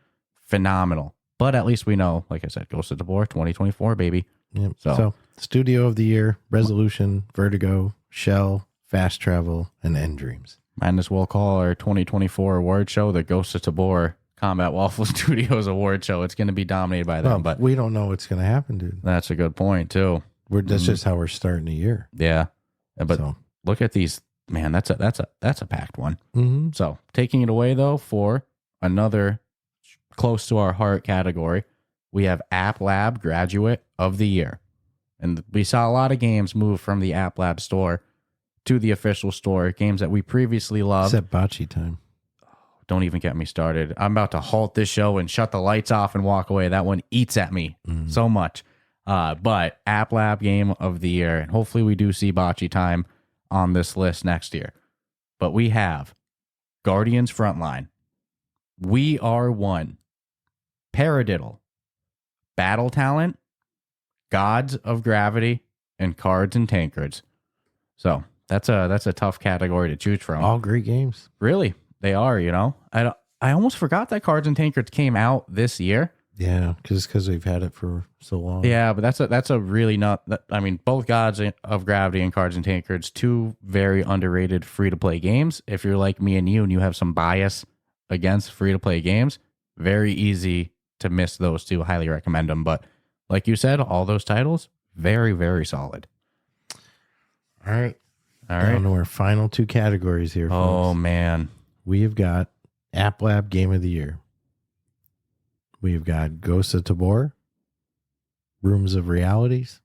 S2: phenomenal. But at least we know, like I said, Ghost of Tabor 2024, baby.
S3: Yep. So studio of the year, Resolution, Vertigo, Shell, Fast Travel, and End Dreams.
S2: Might as well call our 2024 award show the Ghost of Tabor Combat Waffle Studios award show. It's going to be dominated by them, but
S3: we don't know what's going to happen, dude.
S2: That's a good point too.
S3: That's just how we're starting the year.
S2: Yeah, but look at these, man. That's a packed one.
S3: Mm-hmm.
S2: So taking it away though for another close to our heart category, we have App Lab Graduate of the Year, and we saw a lot of games move from the App Lab store to the official store. Games that we previously loved.
S3: Except Bocce Time.
S2: Don't even get me started. I'm about to halt this show and shut the lights off and walk away. That one eats at me so much. But App Lab Game of the Year, and hopefully we do see Bocce Time on this list next year. But we have Guardians Frontline, We Are One, Paradiddle, Battle Talent, Gods of Gravity, and Cards and Tankards. So that's a tough category to choose from.
S3: All great games.
S2: Really, they are. You know, I almost forgot that Cards and Tankards came out this year.
S3: Yeah, because we've had it for so long.
S2: Yeah, but that's a really not. I mean, both Gods of Gravity and Cards and Tankards, 2 very underrated free to play games. If you're like me and you have some bias against free to play games, very easy to miss those 2. Highly recommend them. But like you said, all those titles, very, very solid.
S3: All right. Down to our final 2 categories here, folks.
S2: Oh, man.
S3: We have got App Lab Game of the Year. We have got Ghosts of Tabor, Rooms of Realities,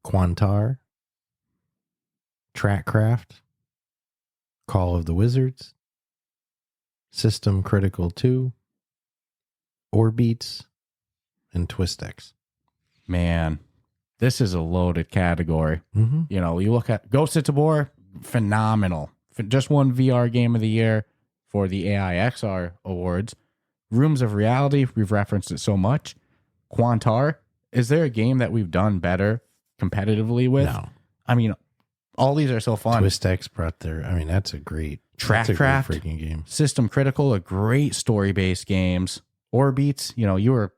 S3: Quantar, Trackcraft, Call of the Wizards, System Critical 2, Orbeats, and Twistex.
S2: Man, this is a loaded category.
S3: Mm-hmm.
S2: You know, you look at Ghost of Tabor, phenomenal. Just won VR Game of the Year for the AIXR Awards. Rooms of Reality, we've referenced it so much. Quantar, is there a game that we've done better competitively with?
S3: No.
S2: I mean, all these are so fun.
S3: Twist X brought their, I mean, that's a great
S2: Trackcraft,
S3: freaking game.
S2: System Critical, a great story-based games. Orbeats, you were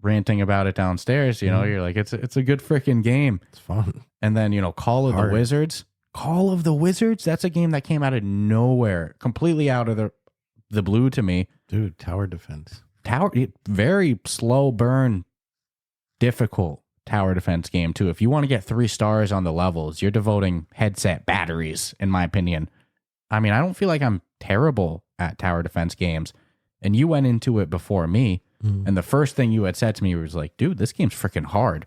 S2: ranting about it downstairs. You're like, it's a good freaking game.
S3: It's fun.
S2: And then Call of the Wizards. Call of the Wizards. That's a game that came out of nowhere, completely out of the blue to me.
S3: Dude, tower defense.
S2: Very slow burn, difficult tower defense game too. If you want to get 3 stars on the levels, you're devoting headset batteries, in my opinion. I mean, I don't feel like I'm terrible at tower defense games. And you went into it before me. And the first thing you had said to me was like, dude, this game's freaking hard.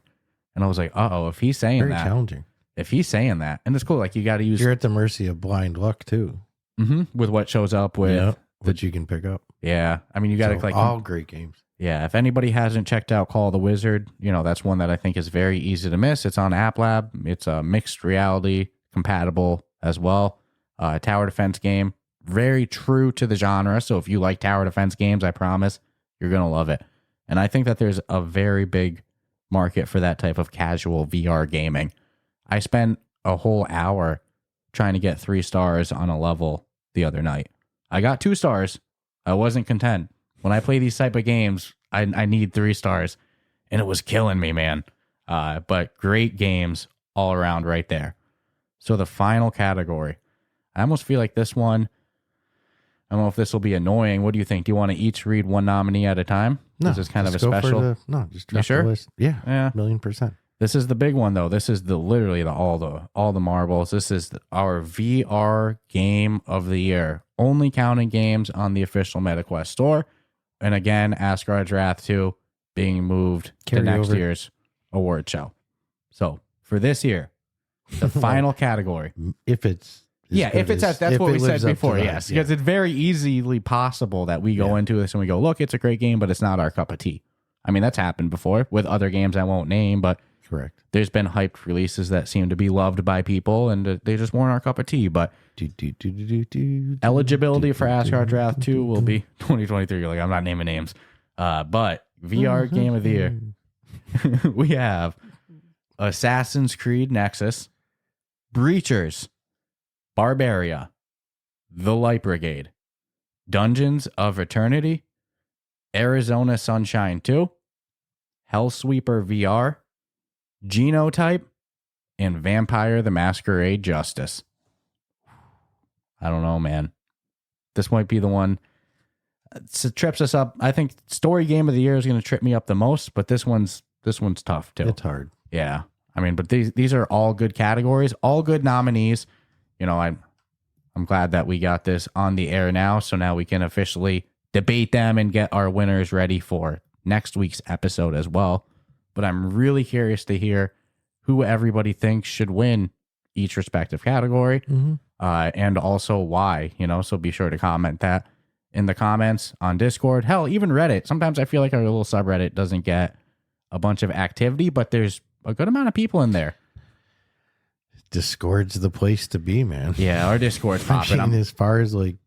S2: And I was like, uh-oh, if he's saying
S3: Very
S2: that.
S3: challenging.
S2: If he's saying that. And it's cool. Like, you got to use.
S3: You're at the mercy of blind luck, too.
S2: With what shows up with.
S3: What you can pick up.
S2: Yeah. I mean, you got to like.
S3: All great games.
S2: Yeah. If anybody hasn't checked out Call of the Wizard, that's one that I think is very easy to miss. It's on App Lab. It's a mixed reality compatible as well. Tower defense game. Very true to the genre. So if you like tower defense games, I promise you're going to love it. And I think that there's a very big market for that type of casual VR gaming. I spent a whole hour trying to get 3 stars on a level the other night. I got 2 stars. I wasn't content. When I play these type of games, I need 3 stars. And it was killing me, man. But great games all around right there. So the final category. I almost feel like this one, I don't know if this will be annoying. What do you think? Do you want to each read one nominee at a time?
S3: No,
S2: this is kind of a
S3: just go
S2: special.
S3: Just drop
S2: sure?
S3: the list. Yeah,
S2: Yeah.
S3: 1,000,000%.
S2: This is the big one though. This is literally all the marbles. This is our VR game of the year. Only counting games on the official MetaQuest store. And again, Asgard's Wrath 2 being moved to next year's award show. So for this year, the final category.
S3: If it's
S2: that's what we said before. Yes,
S3: yeah.
S2: because it's very easily possible that we go into this and we go, look, it's a great game, but it's not our cup of tea. I mean, that's happened before with other games I won't name, but
S3: correct.
S2: There's been hyped releases that seem to be loved by people, and they just weren't our cup of tea. But eligibility for Asgard's Wrath 2 will be 2023. You're like, I'm not naming names. But VR Game of the Year, we have Assassin's Creed Nexus, Breachers, Barbaria, The Light Brigade, Dungeons of Eternity, Arizona Sunshine 2, Hellsweeper VR, Genotype, and Vampire the Masquerade Justice. I don't know, man. This might be the one. It trips us up. I think Story Game of the Year is going to trip me up the most, but this one's tough too.
S3: It's hard.
S2: Yeah. I mean, but these are all good categories, all good nominees. I'm glad that we got this on the air now, so now we can officially debate them and get our winners ready for next week's episode as well. But I'm really curious to hear who everybody thinks should win each respective category, and also why, so be sure to comment that in the comments on Discord. Hell, even Reddit. Sometimes I feel like our little subreddit doesn't get a bunch of activity, but there's a good amount of people in there.
S3: Discord's the place to be, man.
S2: Yeah, our Discord's popping.
S3: I mean, as far as like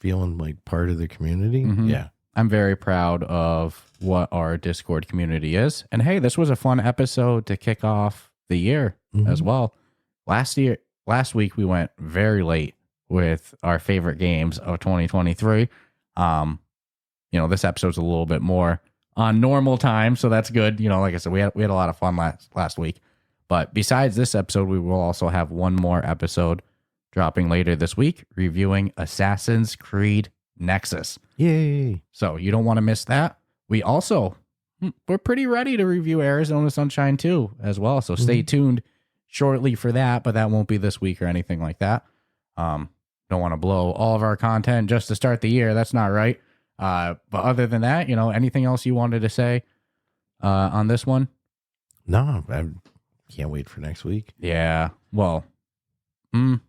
S3: feeling like part of the community, yeah.
S2: I'm very proud of what our Discord community is. And hey, this was a fun episode to kick off the year as well. Last week we went very late with our favorite games of 2023. This episode's a little bit more on normal time, so that's good. Like I said, we had a lot of fun last week. But besides this episode, we will also have one more episode dropping later this week, reviewing Assassin's Creed Nexus.
S3: Yay.
S2: So you don't want to miss that. We're pretty ready to review Arizona Sunshine 2 as well. So stay tuned shortly for that, but that won't be this week or anything like that. Don't want to blow all of our content just to start the year. That's not right. But other than that, anything else you wanted to say on this one?
S3: No, I can't wait for next week.
S2: Yeah. Well, I'm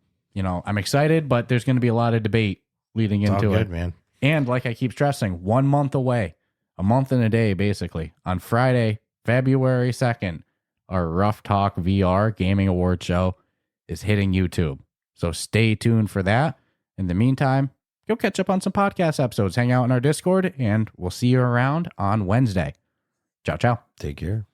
S2: excited, but there's going to be a lot of debate leading
S3: It's
S2: into
S3: all good,
S2: it.
S3: man.
S2: And like I keep stressing, 1 month away, a month and a day, basically. On Friday, February 2nd, our Ruff Talk VR Gaming Award show is hitting YouTube. So stay tuned for that. In the meantime, go catch up on some podcast episodes, hang out in our Discord, and we'll see you around on Wednesday. Ciao, ciao.
S3: Take care.